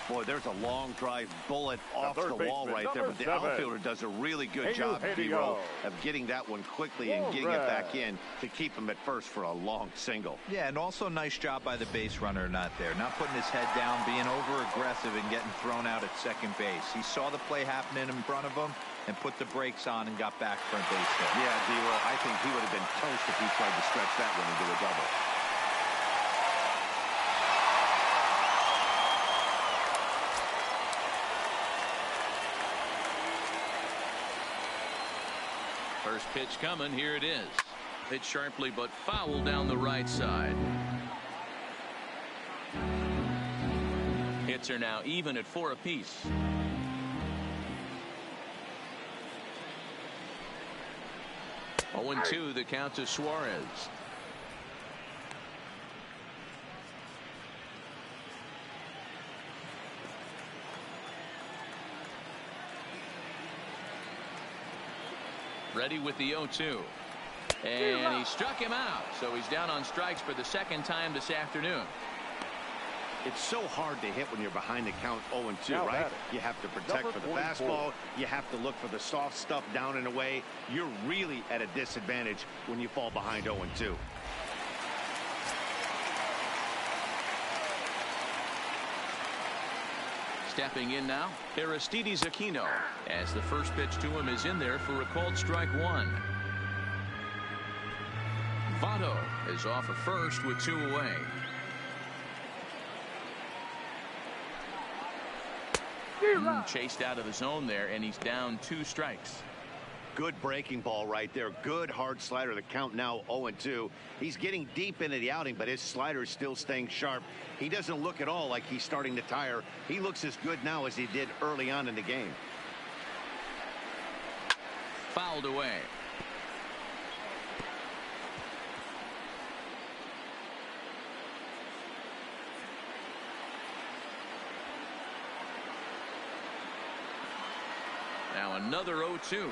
Boy, there's a long drive bullet off the wall right there, but the outfielder does a really good job, D-Roll, of getting that one quickly and getting it back in to keep him at first for a long single. Yeah, and also nice job by the base runner not there. Not putting his head down, being over-aggressive and getting thrown out at second base. He saw the play happening in front of him and put the brakes on and got back for a base hit. Yeah, D-Roll, I think he would have been toast if he tried to stretch that one into a double. First pitch coming. Here it is. Hit sharply but foul down the right side. Hits are now even at 4 apiece. Oh, 0-2 the count to Suarez. Ready with the 0-2. And he struck him out. So he's down on strikes for the second time this afternoon. It's so hard to hit when you're behind the count 0-2, Now right? batting. You have to protect Number for the 44. fastball. You have to look for the soft stuff down and away. You're really at a disadvantage when you fall behind 0-2. Stepping in now, Aristides Aquino, as the first pitch to him is in there for a called strike one. Votto is off at first with 2 away. Chased out of the zone there, and he's down 2 strikes. Good breaking ball right there. Good hard slider. The count now 0-2. He's getting deep into the outing, but his slider is still staying sharp. He doesn't look at all like he's starting to tire. He looks as good now as he did early on in the game. Fouled away. Now another 0-2.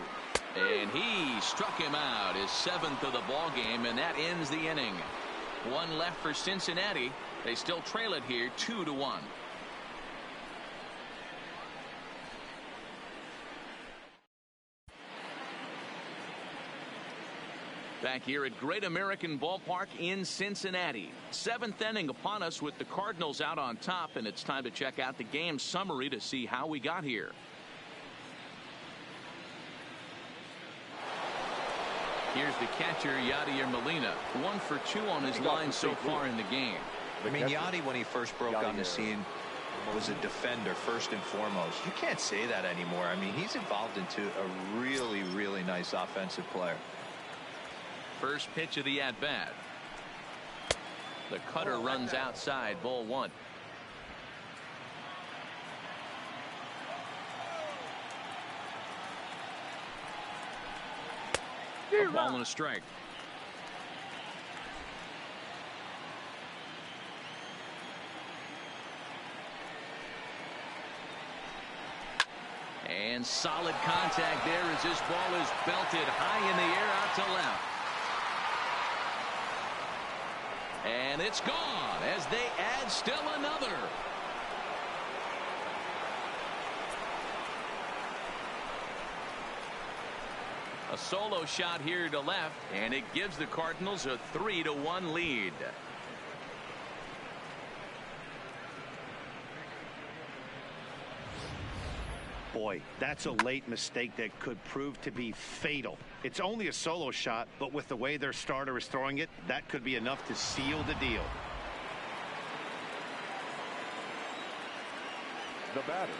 And he struck him out, his 7th of the ball game, and that ends the inning. 1 left for Cincinnati. They still trail it here 2-1. Back here at Great American Ballpark in Cincinnati. 7th inning upon us with the Cardinals out on top, and it's time to check out the game summary to see how we got here. Here's the catcher, Yadier Molina. 1 for 2 on his line so far in the game. I mean, Yadi, when he first broke on the scene, was a defender first and foremost. You can't say that anymore. I mean, he's evolved into a really, really nice offensive player. First pitch of the at-bat. The cutter runs outside, ball 1. A ball and a strike. And solid contact there as this ball is belted high in the air out to left. And it's gone as they add still another. A solo shot here to left, and it gives the Cardinals a 3-1 lead. Boy, that's a late mistake that could prove to be fatal. It's only a solo shot, but with the way their starter is throwing it, that could be enough to seal the deal. The batter.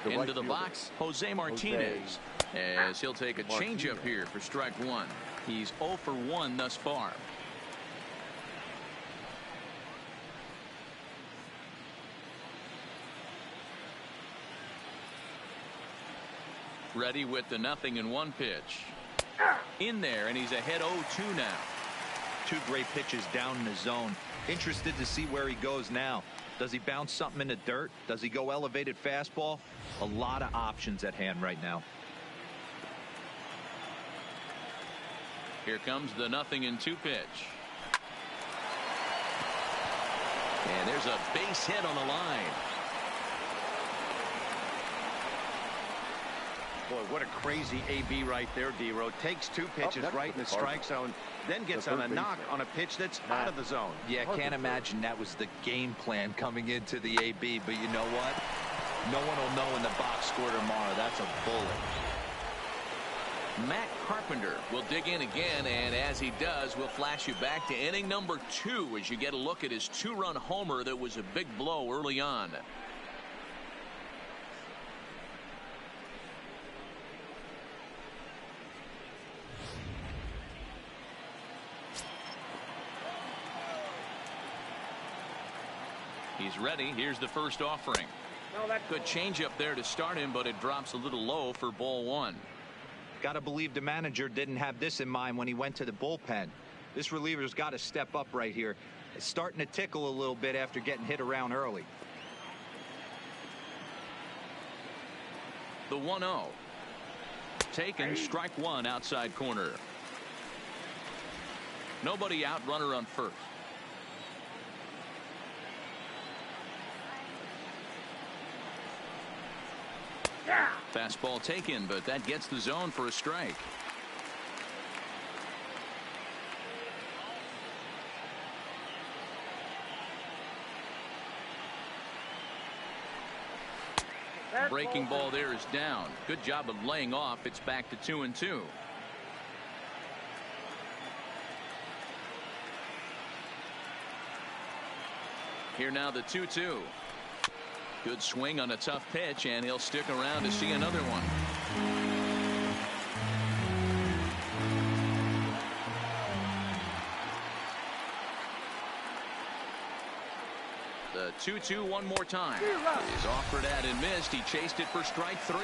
Into the box, Jose Martinez, as he'll take a changeup here for strike 1. He's 0 for 1 thus far. Ready with the 0-1 pitch. In there, and he's ahead 0-2 now. 2 great pitches down in the zone. Interested to see where he goes now. Does he bounce something in the dirt? Does he go elevated fastball? A lot of options at hand right now. Here comes the 0-2 pitch. And there's a base hit on the line. Boy, what a crazy AB right there, D-Row. Takes 2 pitches right in the strike zone, then gets on a knock on a pitch that's out of the zone. Yeah, can't imagine that was the game plan coming into the AB, but you know what? No one will know in the box score tomorrow. That's a bullet. Matt Carpenter will dig in again, and as he does, we'll flash you back to inning number 2 as you get a look at his 2-run homer that was a big blow early on. He's ready. Here's the first offering. Good changeup there to start him, but it drops a little low for ball 1. Got to believe the manager didn't have this in mind when he went to the bullpen. This reliever's got to step up right here. It's starting to tickle a little bit after getting hit around early. The 1-0. Taken, strike 1 outside corner. Nobody out, runner on first. Fastball taken, but that gets the zone for a strike. Breaking ball there is down. Good job of laying off. It's back to 2-2. Here now the 2-2. Good swing on a tough pitch, and he'll stick around to see another one. The 2-2 one more time. He's offered at and missed. He chased it for strike 3.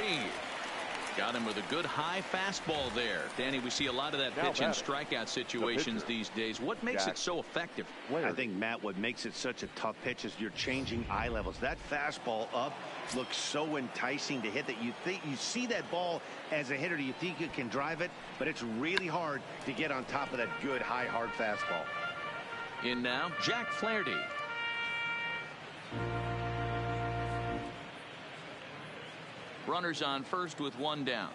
Got him with a good high fastball there. Danny, we see a lot of that pitch in strikeout situations these days. What makes it so effective? I think, Matt, what makes it such a tough pitch is you're changing eye levels. That fastball up looks so enticing to hit that you see that ball as a hitter. You think you can drive it, but it's really hard to get on top of that good high hard fastball. In now, Jack Flaherty. Runners on first with one down.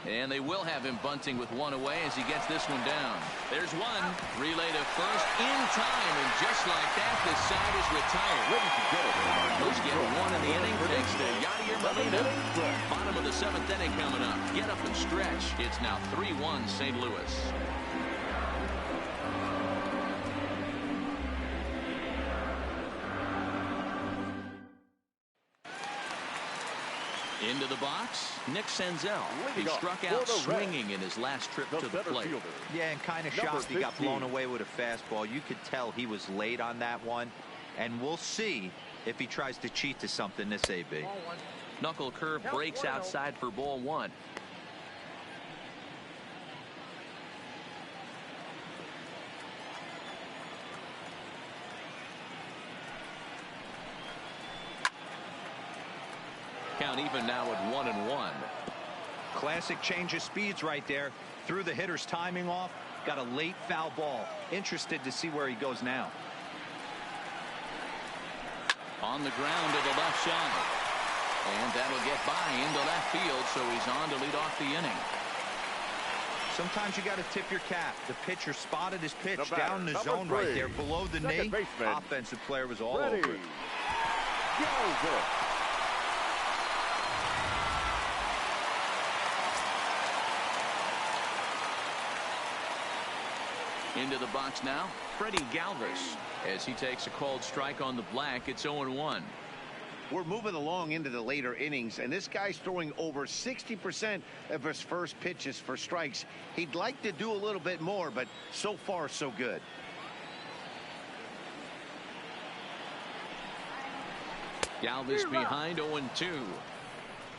And they will have him bunting with one away as he gets this one down. There's one. Relay to first in time, and just like that, the side is retired. Let's get one in the inning thanks to Yadier Molina. Bottom of the 7th inning coming up. Get up and stretch. It's now 3-1 St. Louis. Into the box, Nick Senzel. He struck out swinging in his last trip to the plate. Yeah, and kind of shocked he got blown away with a fastball. You could tell he was late on that one, and we'll see if he tries to cheat to something this AB. Knuckle curve breaks outside for ball 1. Count even now at 1-1. Classic change of speeds right there. Threw the hitter's timing off. Got a late foul ball. Interested to see where he goes now. On the ground to the left side. And that'll get by into left field, so he's on to lead off the inning. Sometimes you got to tip your cap. The pitcher spotted his pitch down in the zone right there below the knee. Offensive player was all over it. Into the box now, Freddie Galvis. As he takes a called strike on the black, it's 0-1. We're moving along into the later innings, and this guy's throwing over 60% of his first pitches for strikes. He'd like to do a little bit more, but so far, so good. Galvis behind 0-2.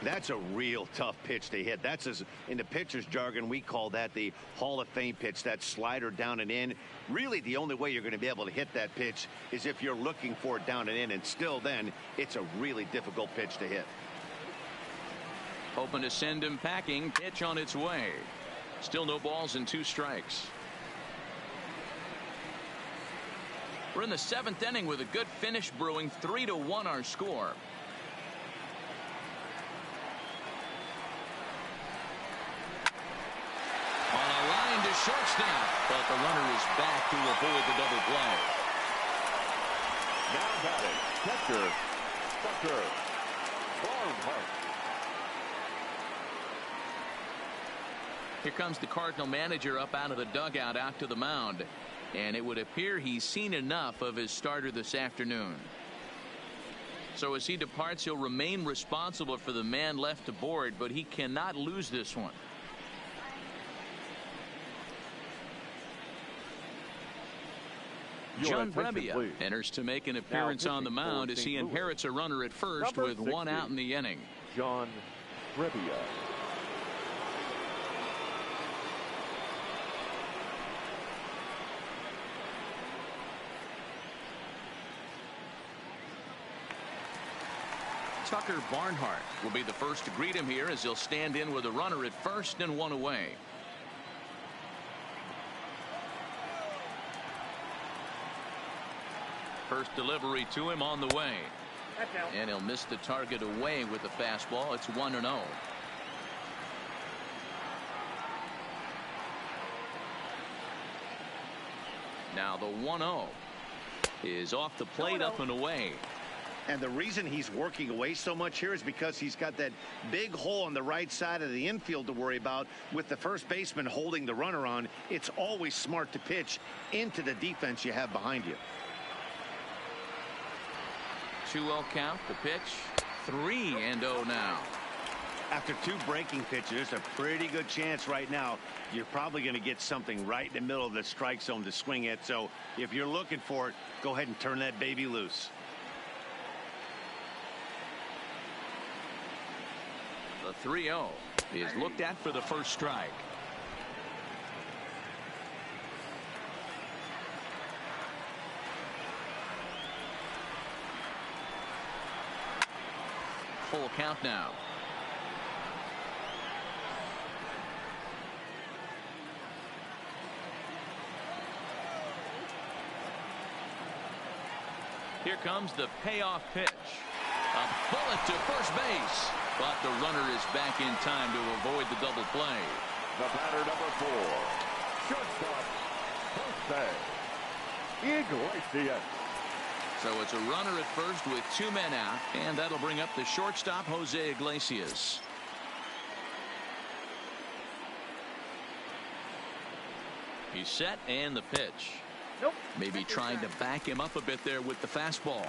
That's a real tough pitch to hit. That's, as in the pitcher's jargon, we call that the Hall of Fame pitch, that slider down and in. Really, the only way you're going to be able to hit that pitch is if you're looking for it down and in, and still then, it's a really difficult pitch to hit. Hoping to send him packing. Pitch on its way. Still no balls and 2 strikes. We're in the 7th inning with a good finish brewing. 3-1 our score. Shortstop, but the runner is back to avoid the double play. Now batting, catcher, Tucker Barnhart. Here comes the Cardinal manager up out of the dugout out to the mound, and it would appear he's seen enough of his starter this afternoon. So as he departs, he'll remain responsible for the man left to board, but he cannot lose this one. John Brebbia enters to make an appearance on the mound as he inherits a runner at first with 1 out in the inning. John Brebbia. Tucker Barnhart will be the first to greet him here as he'll stand in with a runner at first and 1 away. First delivery to him on the way. And he'll miss the target away with the fastball. It's 1-0. Now the 1-0 is off the plate, up and away. And the reason he's working away so much here is because he's got that big hole on the right side of the infield to worry about. With the first baseman holding the runner on, it's always smart to pitch into the defense you have behind you. 2-0 count. The pitch. 3-0 now. After 2 breaking pitches, there's a pretty good chance right now you're probably going to get something right in the middle of the strike zone to swing at. So if you're looking for it, go ahead and turn that baby loose. The 3-0 is looked at for the first strike. Full count now. Here comes the payoff pitch. A bullet to first base. But the runner is back in time to avoid the double play. The batter, number 4. Shortstop, Jose Iglesias. So it's a runner at first with 2 men out. And that'll bring up the shortstop, Jose Iglesias. He's set, and the pitch. Nope. Maybe trying to back him up a bit there with the fastball.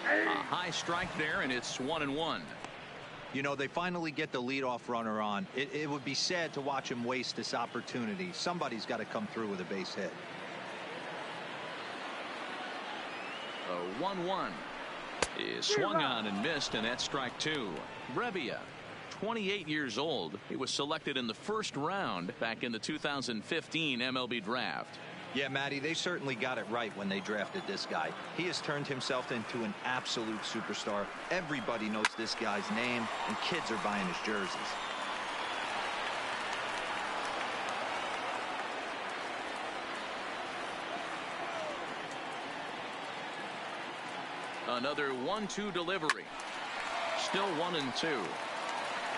A high strike there, and it's 1-1. You know, they finally get the leadoff runner on. It would be sad to watch him waste this opportunity. Somebody's got to come through with a base hit. A 1-1 is swung on and missed, and that's strike 2. Brebbia, 28 years old. He was selected in the first round back in the 2015 MLB draft. Yeah, Matty, they certainly got it right when they drafted this guy. He has turned himself into an absolute superstar. Everybody knows this guy's name, and kids are buying his jerseys. Another 1-2 delivery. Still 1-2.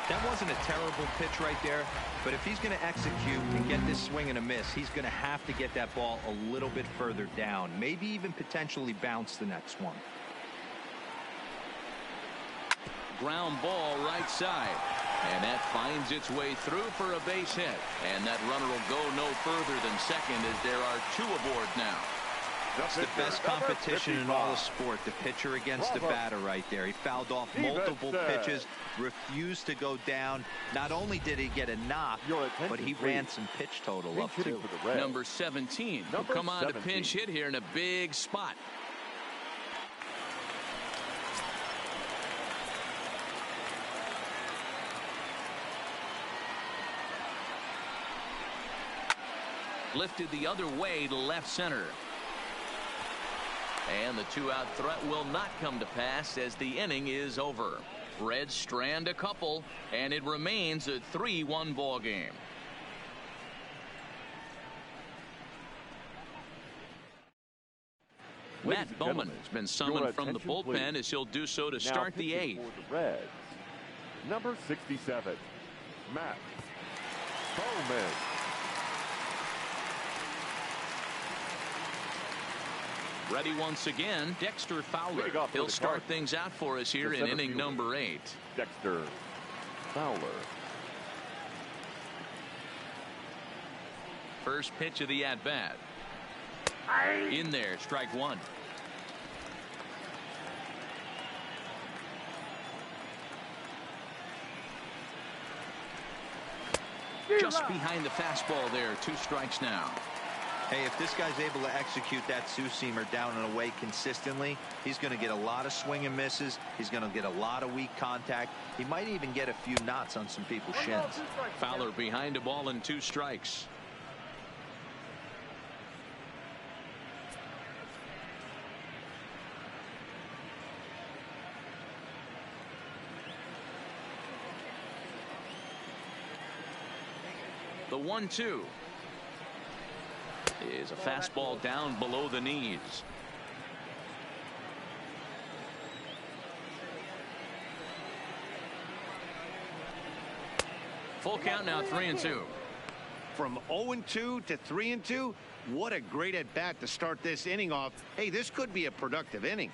That wasn't a terrible pitch right there, but if he's going to execute and get this swing and a miss, he's going to have to get that ball a little bit further down, maybe even potentially bounce the next one. Ground ball right side, and that finds its way through for a base hit, and that runner will go no further than second as there are 2 aboard now. It's the best competition in all of sport, the pitcher against the batter right there. He fouled off multiple pitches, refused to go down. Not only did he get a knock, but he ran some pitch total up too. Number 17 will come on to pinch hit here in a big spot. Lifted the other way to left center. And the 2-out threat will not come to pass as the inning is over. Reds strand a couple, and it remains a 3-1 ball game. Matt Bowman has been summoned from the bullpen as he'll do so to start the 8th. The Reds, number 67, Matt Bowman. Ready once again, Dexter Fowler. He'll start things out for us here in inning number 8. Dexter Fowler. First pitch of the at-bat. In there, strike 1. Just behind the fastball there, 2 strikes now. Hey, if this guy's able to execute that two-seamer down and away consistently, he's going to get a lot of swing and misses. He's going to get a lot of weak contact. He might even get a few knots on some people's shins. Fowler behind a ball and 2 strikes. The 1-2 is a fastball down below the knees. Full count now, 3-2. From 0-2 to 3-2, what a great at bat to start this inning off. Hey, this could be a productive inning.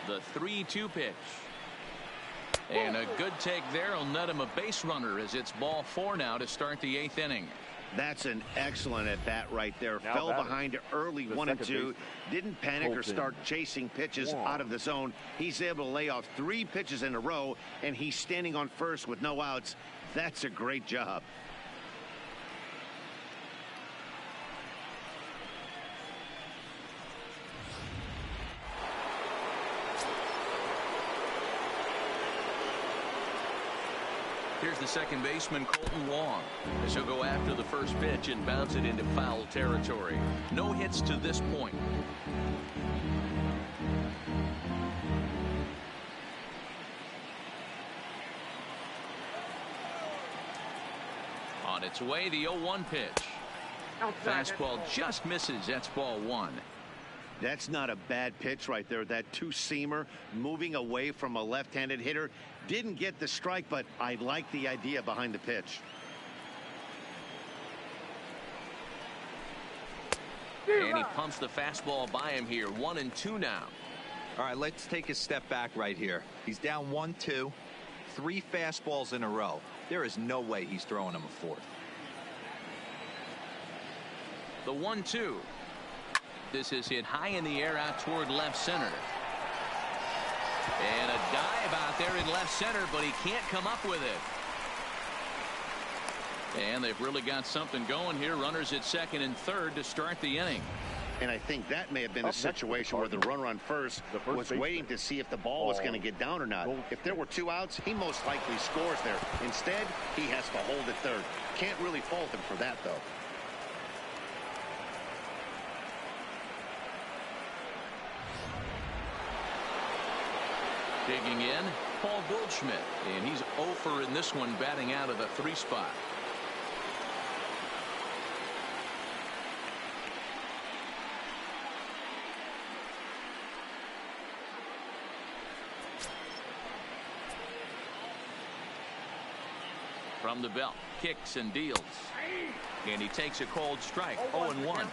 The 3-2 pitch. And a good take there will net him a base runner as it's ball 4 now to start the 8th inning. That's an excellent at bat right there. Now Fell batting. behind early, The 1-2. Didn't panic or Colton start chasing pitches Wong. out of the zone. He's able to lay off 3 pitches in a row, and he's standing on first with no outs. That's a great job. Here's the second baseman, Colton Wong, as he'll go after the first pitch and bounce it into foul territory. No hits to this point. On its way, the 0-1 pitch. Fastball just misses. That's ball 1. That's not a bad pitch right there. That two-seamer moving away from a left-handed hitter. Didn't get the strike, but I like the idea behind the pitch. And he pumps the fastball by him here. 1-2 now. All right, let's take a step back right here. He's down 1-2, 3 fastballs in a row. There is no way he's throwing him a 4th. The 1-2. This is hit high in the air out toward left center. And a dive out there in left center, but he can't come up with it. And they've really got something going here. Runners at second and third to start the inning. And I think that may have been a situation where the runner on first was waiting to see if the ball was going to get down or not. If there were 2 outs, he most likely scores there. Instead, he has to hold at third. Can't really fault him for that, though. Digging in, Paul Goldschmidt, and he's 0 in this one, batting out of the 3 spot. From the belt, kicks and deals, and he takes a cold strike. 0-1.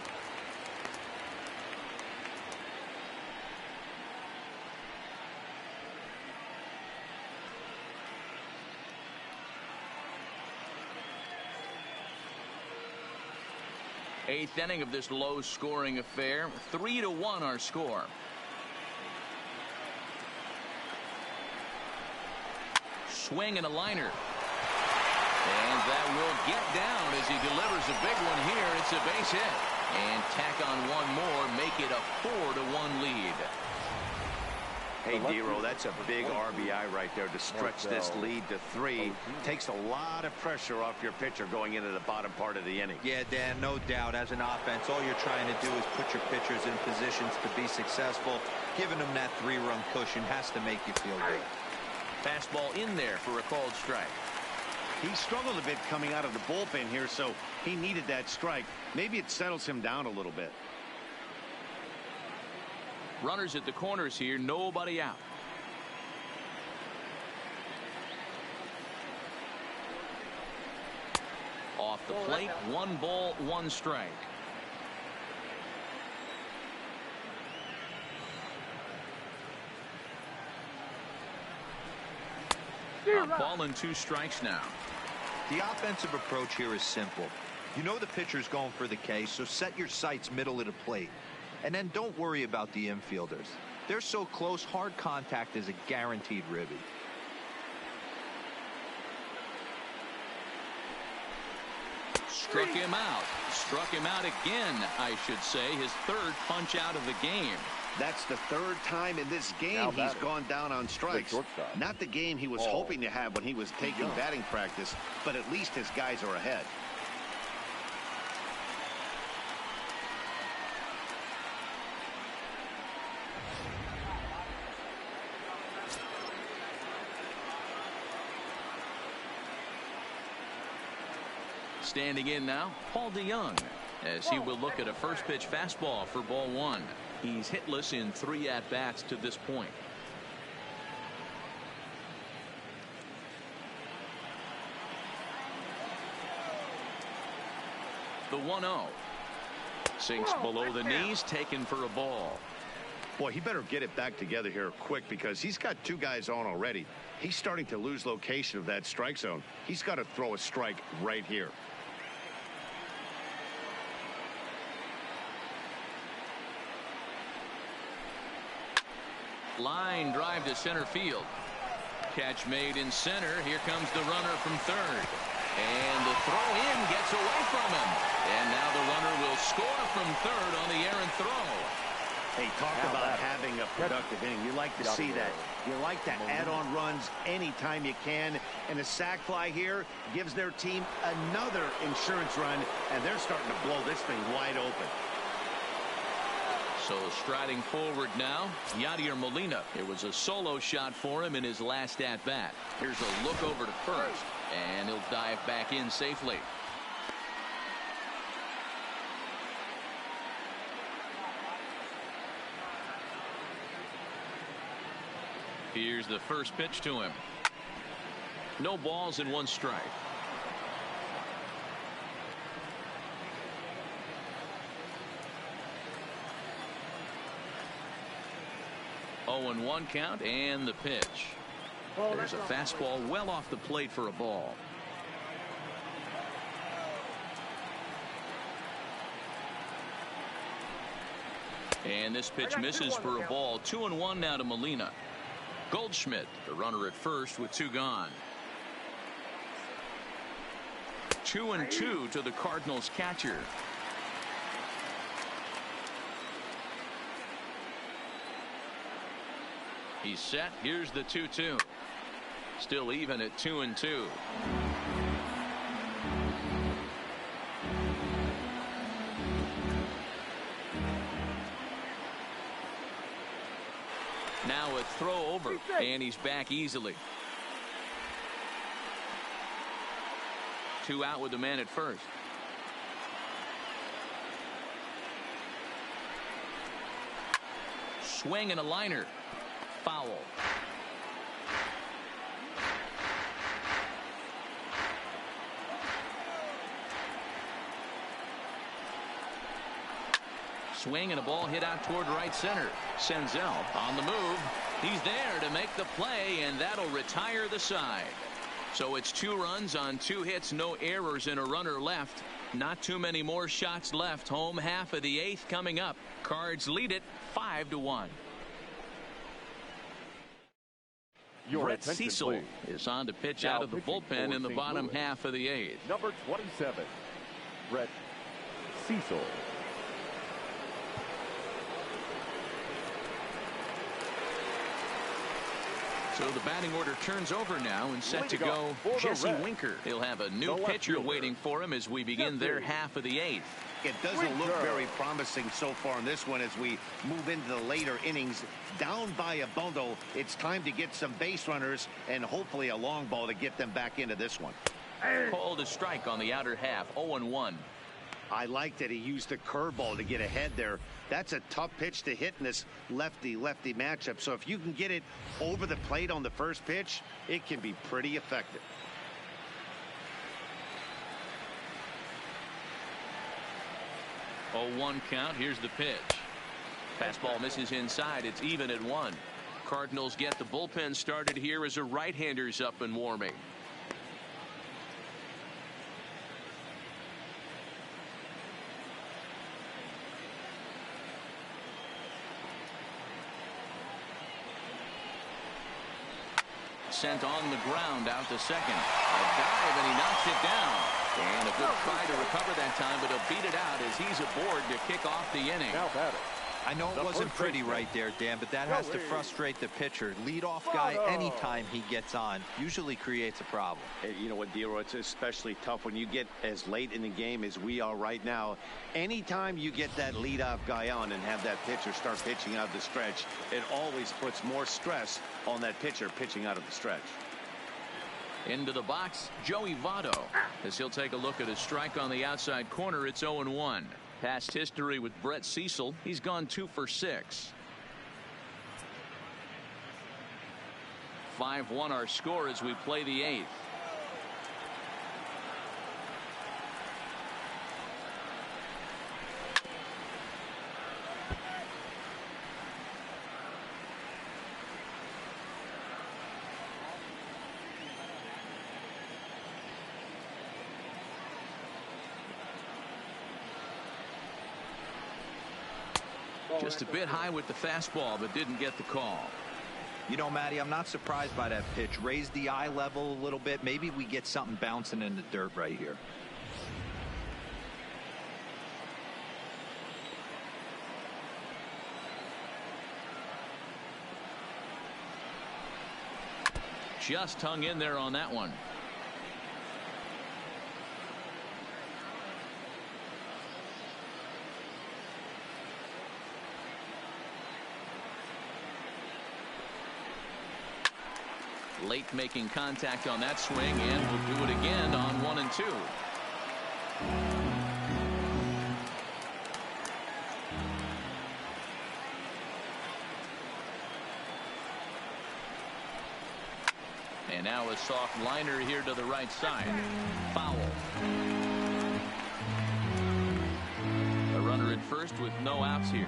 Eighth inning of this low-scoring affair. 3-1 our score. Swing and a liner. And that will get down as he delivers a big one here. It's a base hit. And tack on one more, make it a 4-1 lead. Hey, Dero, that's a big RBI right there to stretch this lead to 3. Takes a lot of pressure off your pitcher going into the bottom part of the inning. Yeah, Dan, no doubt. As an offense, all you're trying to do is put your pitchers in positions to be successful. Giving them that 3-run cushion has to make you feel good. Fastball in there for a called strike. He struggled a bit coming out of the bullpen here, so he needed that strike. Maybe it settles him down a little bit. Runners at the corners here, nobody out. Off the plate, 1 ball, 1 strike. A ball and 2 strikes now. The offensive approach here is simple. You know the pitcher's going for the K, so set your sights middle of the plate. And then don't worry about the infielders. They're so close, hard contact is a guaranteed ribby. Struck him out. Struck him out again, I should say. His 3rd punch out of the game. That's the 3rd time in this game he's gone down on strikes. Not the game he was hoping to have when he was taking batting practice, but at least his guys are ahead. Standing in now, Paul DeYoung, as he will look at a first pitch fastball for ball one. He's hitless in 3 at-bats to this point. The 1-0. Sinks below the knees, taken for a ball. Boy, he better get it back together here quick because he's got 2 guys on already. He's starting to lose location of that strike zone. He's got to throw a strike right here. Line drive to center field. Catch made in center. Here comes the runner from third. And the throw in gets away from him. And now the runner will score from third on the errant throw. Hey, talk about having a productive inning. You like to see that. You like to add on runs anytime you can. And a sac fly here gives their team another insurance run. And they're starting to blow this thing wide open. So striding forward now, Yadier Molina. It was a solo shot for him in his last at-bat. Here's a look over to first. And he'll dive back in safely. Here's the first pitch to him. No balls and 1 strike. Oh, and 1 count and the pitch. There's a fastball well off the plate for a ball. And this pitch misses for a ball. 2-1 now to Molina. Goldschmidt, the runner at first with 2 gone. 2-2 to the Cardinals catcher. He's set. Here's the 2-2. Still even at 2-2. Now a throw over, and he's back easily. 2 out with the man at first. Swing and a liner. Foul. Swing and a ball hit out toward right center. Senzel on the move. He's there to make the play, and that'll retire the side. So it's 2 runs on 2 hits, no errors, and a runner left. Not too many more shots left. Home half of the 8th coming up. Cards lead it 5-1. Brett Cecil is on to pitch out of the bullpen in the bottom half of the 8th. Number 27, Brett Cecil. So the batting order turns over now and set to go Jesse Winker. He'll have a new pitcher waiting for him as we begin their half of the 8th. It doesn't look very promising so far in this one as we move into the later innings. Down by a bundle, it's time to get some base runners and hopefully a long ball to get them back into this one. Called a strike on the outer half. 0-1. I like that he used the curveball to get ahead there. That's a tough pitch to hit in this lefty-lefty matchup. So if you can get it over the plate on the first pitch, it can be pretty effective. Oh, 1 count. Here's the pitch. Fastball misses inside. It's even at 1. Cardinals get the bullpen started here as a right-hander's up and warming. Sent on the ground out to second. A dive, and he knocks it down. And a good try to recover that time, but he'll beat it out as he's aboard to kick off the inning. Now batter. I know it wasn't pretty right there, Dan, but that has to frustrate the pitcher. Leadoff guy, anytime he gets on, usually creates a problem. Hey, you know what, Dero, it's especially tough when you get as late in the game as we are right now. Anytime you get that leadoff guy on and have that pitcher start pitching out the stretch, it always puts more stress on that pitcher pitching out of the stretch. Into the box, Joey Votto, as he'll take a look at a strike on the outside corner. It's 0-1. Past history with Brett Cecil, he's gone 2 for 6. 5-1 our score as we play the 8th. Just a bit high with the fastball, but didn't get the call. You know, Matty, I'm not surprised by that pitch. Raise the eye level a little bit. Maybe we get something bouncing in the dirt right here. Just hung in there on that one. Late making contact on that swing, and we'll do it again on 1 and 2. And now a soft liner here to the right side. Foul. A runner at first with no outs here.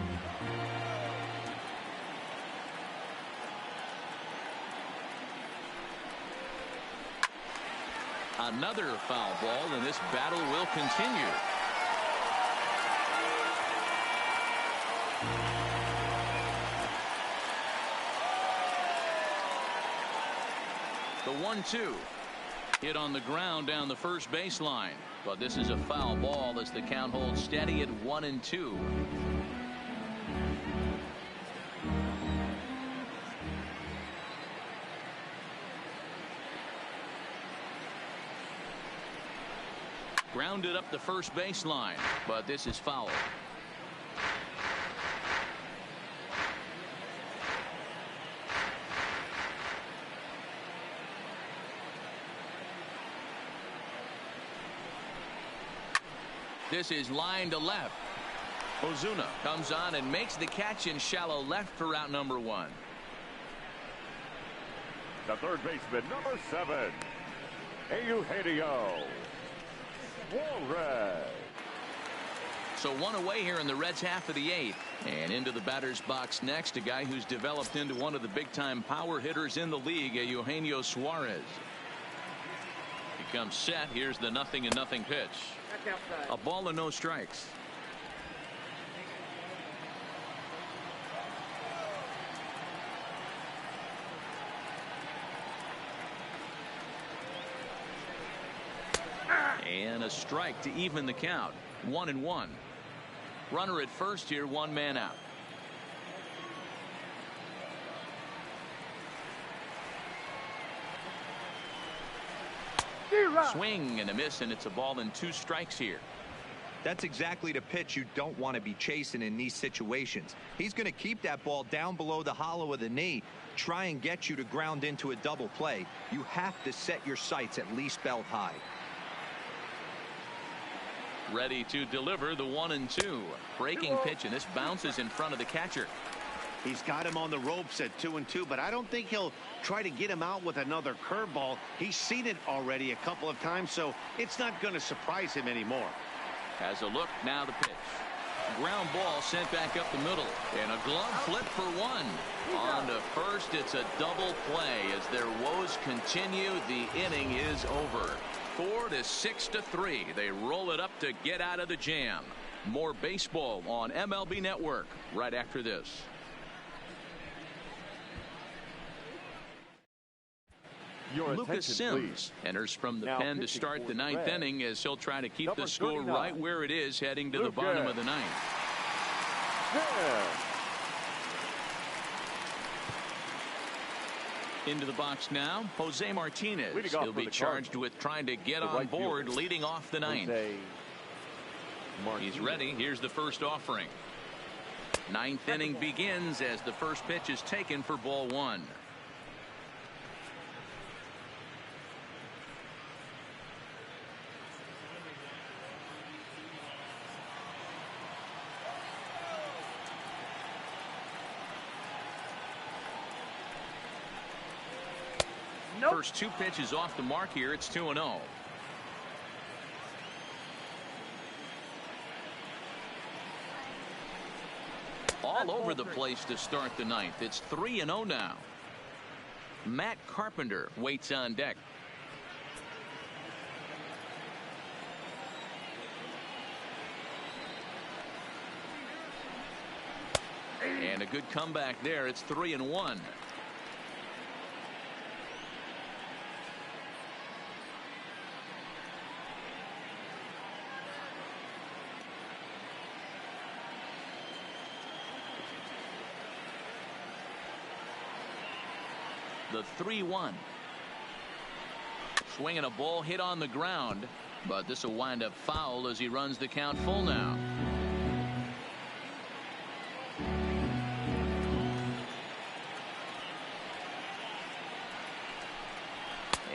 Another foul ball, and this battle will continue. The 1-2 hit on the ground down the first baseline, but this is a foul ball as the count holds steady at 1 and 2. Grounded up the first baseline, but this is foul. This is line to left. Ozuna comes on and makes the catch in shallow left for out number 1. The third baseman, number 7, Eugenio Suarez. So 1 away here in the Reds' half of the 8th. And into the batter's box next, a guy who's developed into one of the big-time power hitters in the league, Eugenio Suarez. He comes set. Here's the 0-0 pitch. A ball and no strikes. And a strike to even the count. 1-1. Runner at first here, 1 man out. Swing and a miss, and it's a ball and 2 strikes here. That's exactly the pitch you don't want to be chasing in these situations. He's going to keep that ball down below the hollow of the knee, try and get you to ground into a double play. You have to set your sights at least belt high. Ready to deliver the 1-2. Breaking pitch, and this bounces in front of the catcher. He's got him on the ropes at 2-2, but I don't think he'll try to get him out with another curveball. He's seen it already a couple of times, so it's not going to surprise him anymore. Has a look, now the pitch. Ground ball sent back up the middle, and a glove flip for 1. On to first, it's a double play. As their woes continue, the inning is over. 4-6-3. They roll it up to get out of the jam. More baseball on MLB Network right after this. Lucas Sims enters from the pen to start the 9th inning, as he'll try to keep the score right where it is heading to the bottom of the 9th. Into the box now, Jose Martinez. He'll be charged with trying to get on board, leading off the 9th. He's ready. Here's the first offering. 9th inning begins as the first pitch is taken for ball 1. First two pitches off the mark here. It's 2-0. All over the place to start the ninth. It's 3-0 now. Matt Carpenter waits on deck. And a good comeback there. It's 3-1. The 3-1. Swinging a ball hit on the ground, but this will wind up foul as he runs the count full now.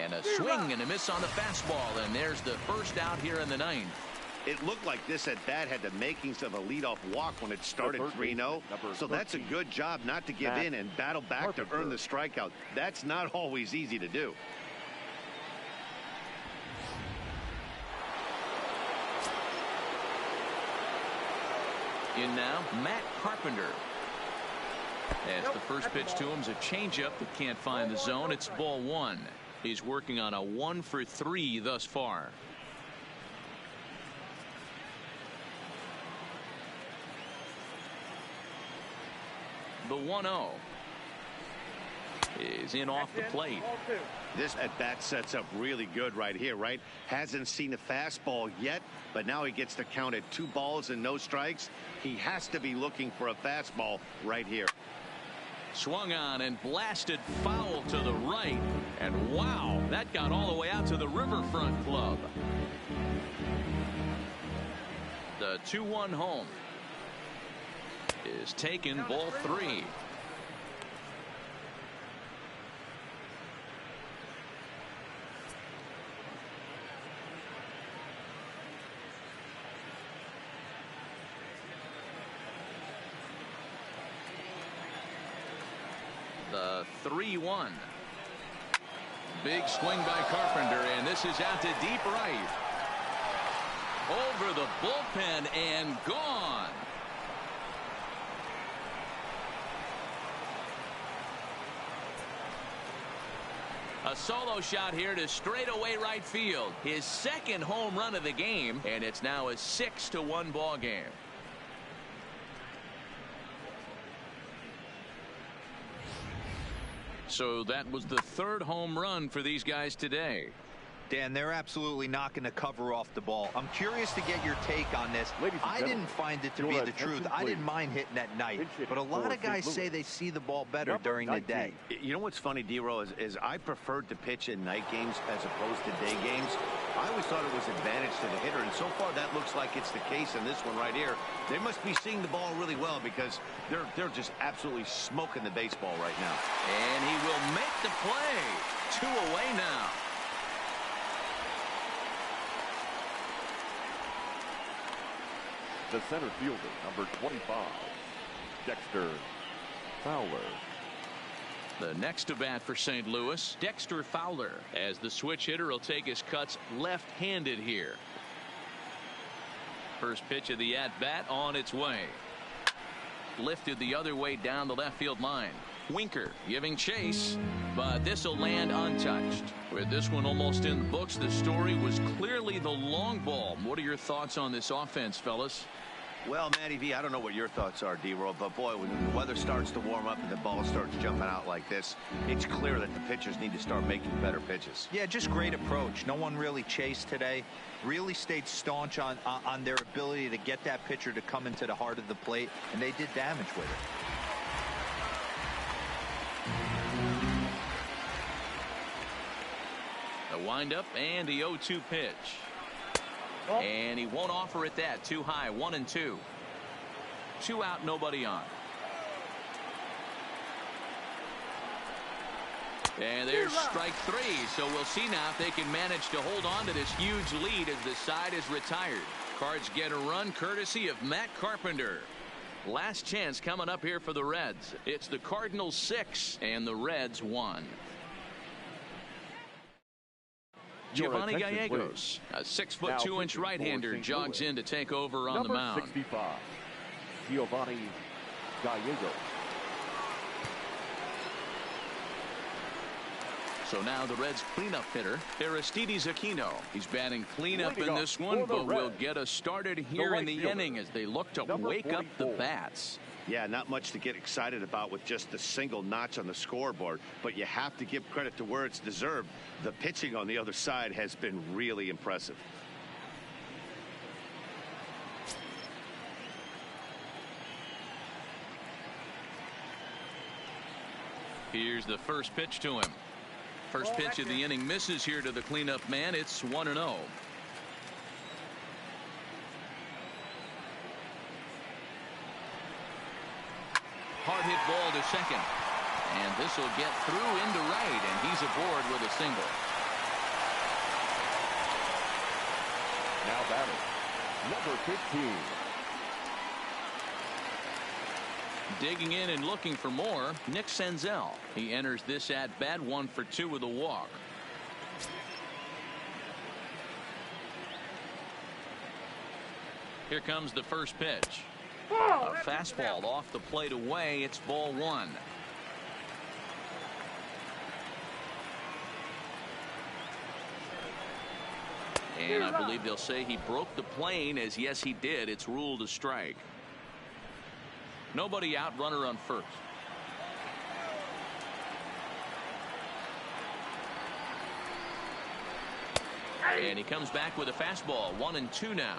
And a swing and a miss on the fastball, and there's the first out here in the ninth. It looked like this at bat had the makings of a leadoff walk when it started 3-0. So that's a good job not to give in and battle back to earn the strikeout. That's not always easy to do. In now, Matt Carpenter. As the first pitch to him is a changeup that can't find the zone. It's ball one. He's working on a 1-for-3 thus far. The 1-0 is in off the plate. This at bat sets up really good right here, right? Hasn't seen a fastball yet, but now he gets to count at 2 balls and no strikes. He has to be looking for a fastball right here. Swung on and blasted foul to the right, and wow, that got all the way out to the Riverfront Club. The 2-1 home is taken, ball 3. The 3-1. Big swing by Carpenter, and this is out to deep right. Over the bullpen and gone. A solo shot here to straightaway right field. His second home run of the game, and it's now a 6-1 ball game. So that was the third home run for these guys today. Dan, they're absolutely not going to cover off the ball. I'm curious to get your take on this. I didn't find it to be the truth. I didn't mind hitting at night, but a lot of guys say they see the ball better during the day. You know what's funny, D-Row, is I preferred to pitch in night games as opposed to day games. I always thought it was advantage to the hitter, and so far that looks like it's the case in this one right here. They must be seeing the ball really well because they're just absolutely smoking the baseball right now. And he will make the play. 2 away now. The center fielder, number 25, Dexter Fowler. The next to bat for St. Louis, Dexter Fowler, as the switch hitter will take his cuts left-handed here. First pitch of the at-bat on its way. Lifted the other way down the left field line. Winker giving chase, but this will land untouched. With this one almost in the books, the story was clearly the long ball. What are your thoughts on this offense, fellas? Well, Matty V, I don't know what your thoughts are, D-Roll, but boy, when the weather starts to warm up and the ball starts jumping out like this, it's clear that the pitchers need to start making better pitches. Yeah, just great approach. No one really chased today. Really stayed staunch on their ability to get that pitcher to come into the heart of the plate, and they did damage with it. The windup and the 0-2 pitch. And he won't offer it that. Too high. 1-2. 2 out, nobody on. And there's strike 3. So we'll see now if they can manage to hold on to this huge lead as the side is retired. Cards get a run courtesy of Matt Carpenter. Last chance coming up here for the Reds. It's the Cardinals 6 and the Reds 1. Giovanni Gallegos, a 6'2" right-hander, jogs in to take over on the mound. 65, Giovanni Gallegos. So now the Reds' cleanup hitter, Aristides Aquino. He's batting cleanup in this one, but will get us started here in the inning as they look to wake up the bats. Yeah, not much to get excited about with just a single notch on the scoreboard, but you have to give credit to where it's deserved. The pitching on the other side has been really impressive. Here's the first pitch to him. First pitch of the inning misses here to the cleanup man. It's 1-0. Hard hit ball to second. And this will get through into right, and he's aboard with a single. Now batting, number 15. Digging in and looking for more, Nick Senzel. He enters this at bat 1 for 2 with a walk. Here comes the first pitch. A fastball off the plate away. It's ball 1. And I believe they'll say he broke the plane, as yes he did. It's ruled a strike. Nobody out, runner on first. And he comes back with a fastball. 1-2 now.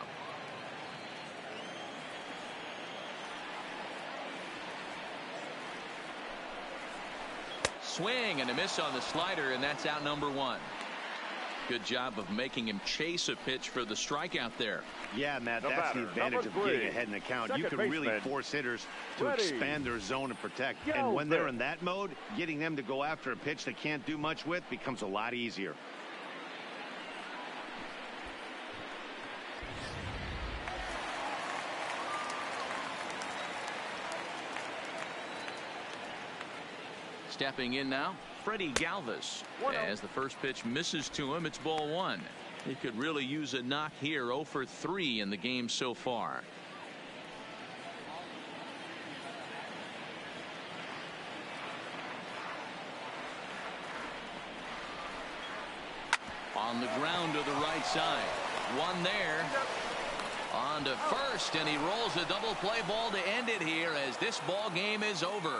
Swing and a miss on the slider, and that's out number 1. Good job of making him chase a pitch for the strikeout there. Yeah, Matt, that's the advantage of getting ahead in the count. You can really force hitters to expand their zone and protect. And when they're in that mode, getting them to go after a pitch they can't do much with becomes a lot easier. Stepping in now, Freddie Galvis. As the first pitch misses to him, it's ball 1. He could really use a knock here. 0 for 3 in the game so far. On the ground to the right side. One there. On to first, and he rolls a double play ball to end it here as this ball game is over.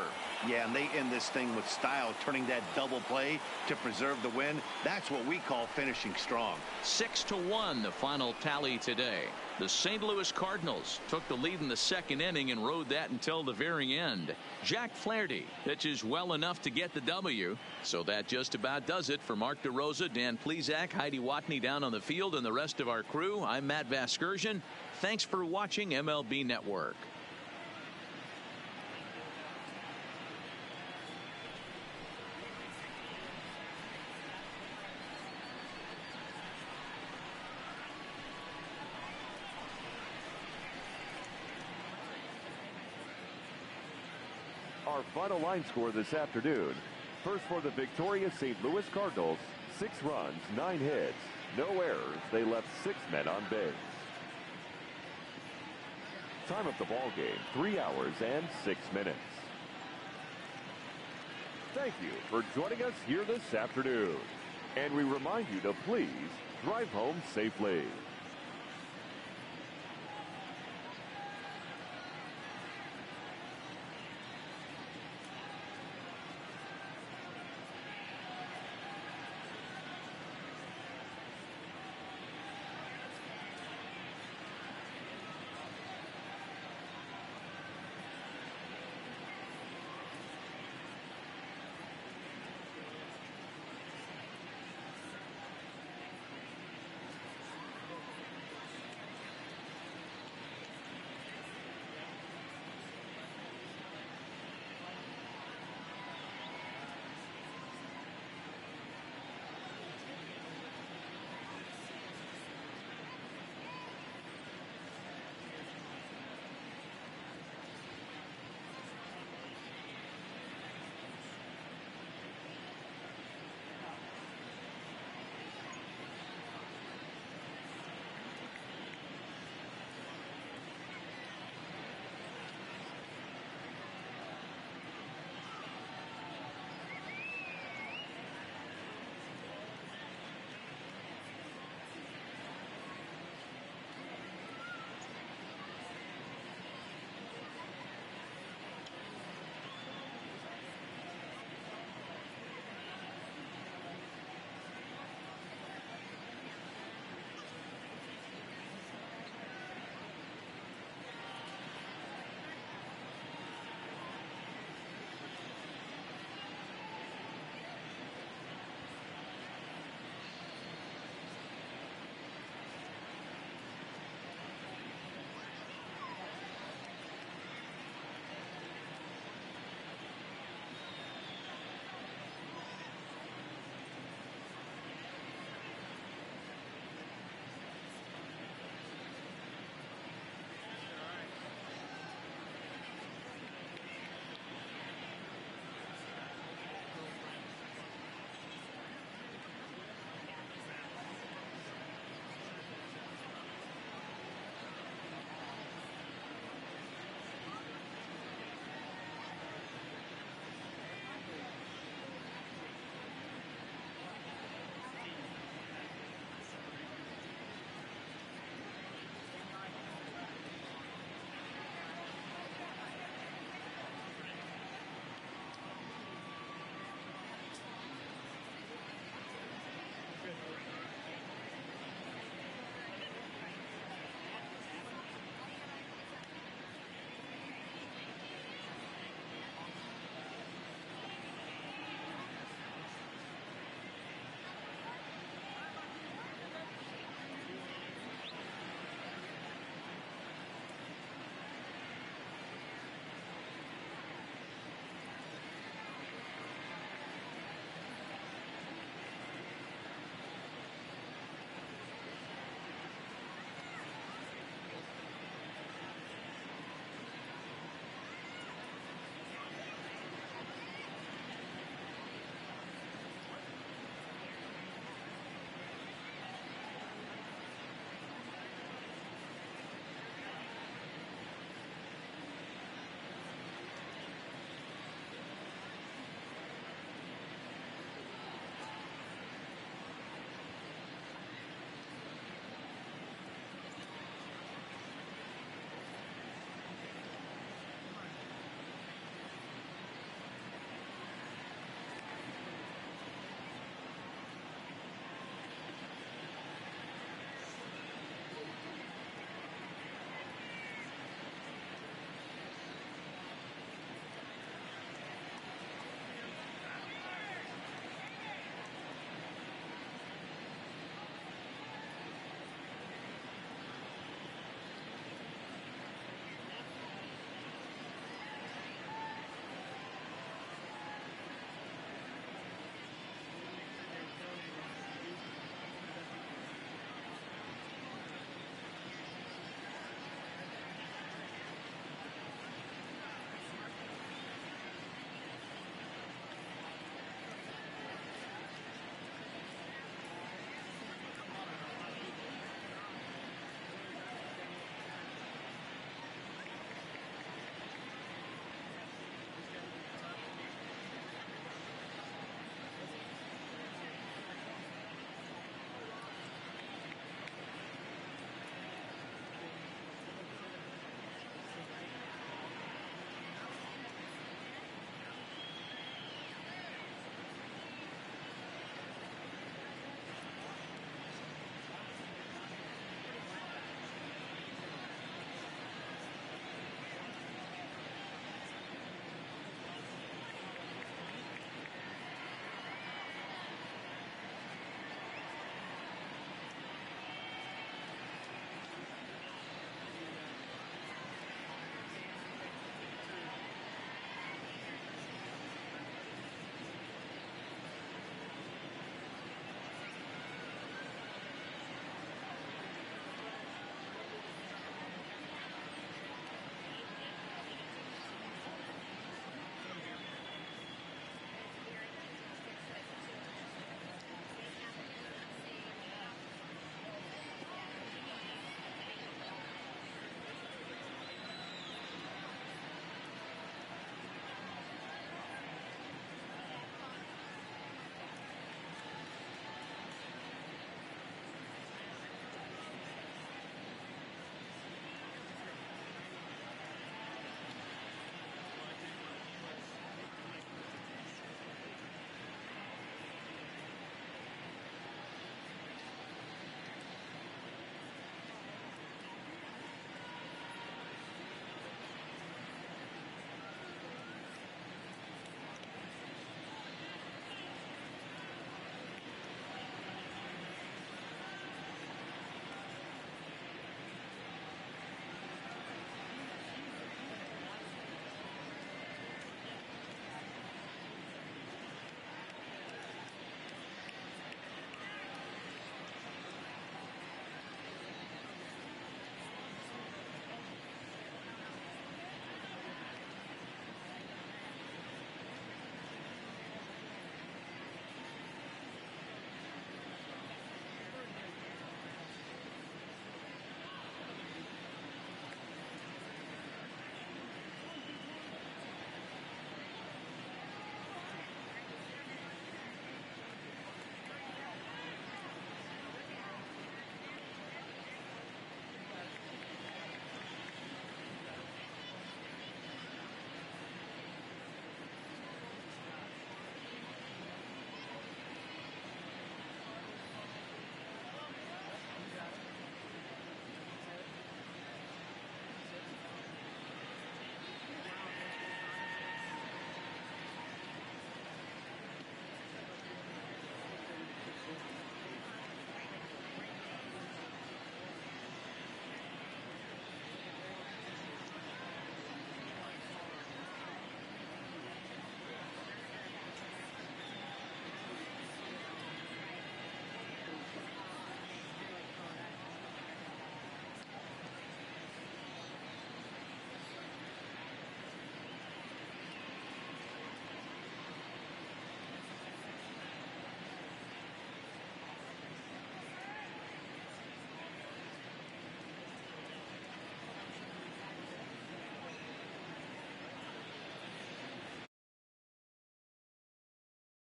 Yeah, and they end this thing with style, turning that double play to preserve the win. That's what we call finishing strong. 6-1 the final tally today. The St. Louis Cardinals took the lead in the second inning and rode that until the very end. Jack Flaherty pitches well enough to get the W. So that just about does it for Mark DeRosa, Dan Plesac, Heidi Watney down on the field, and the rest of our crew. I'm Matt Vasgersian. Thanks for watching MLB Network. Our final line score this afternoon. First for the victorious St. Louis Cardinals, 6 runs, 9 hits, no errors. They left 6 men on base. Time of the ball game, 3 hours and 6 minutes. Thank you for joining us here this afternoon. And we remind you to please drive home safely.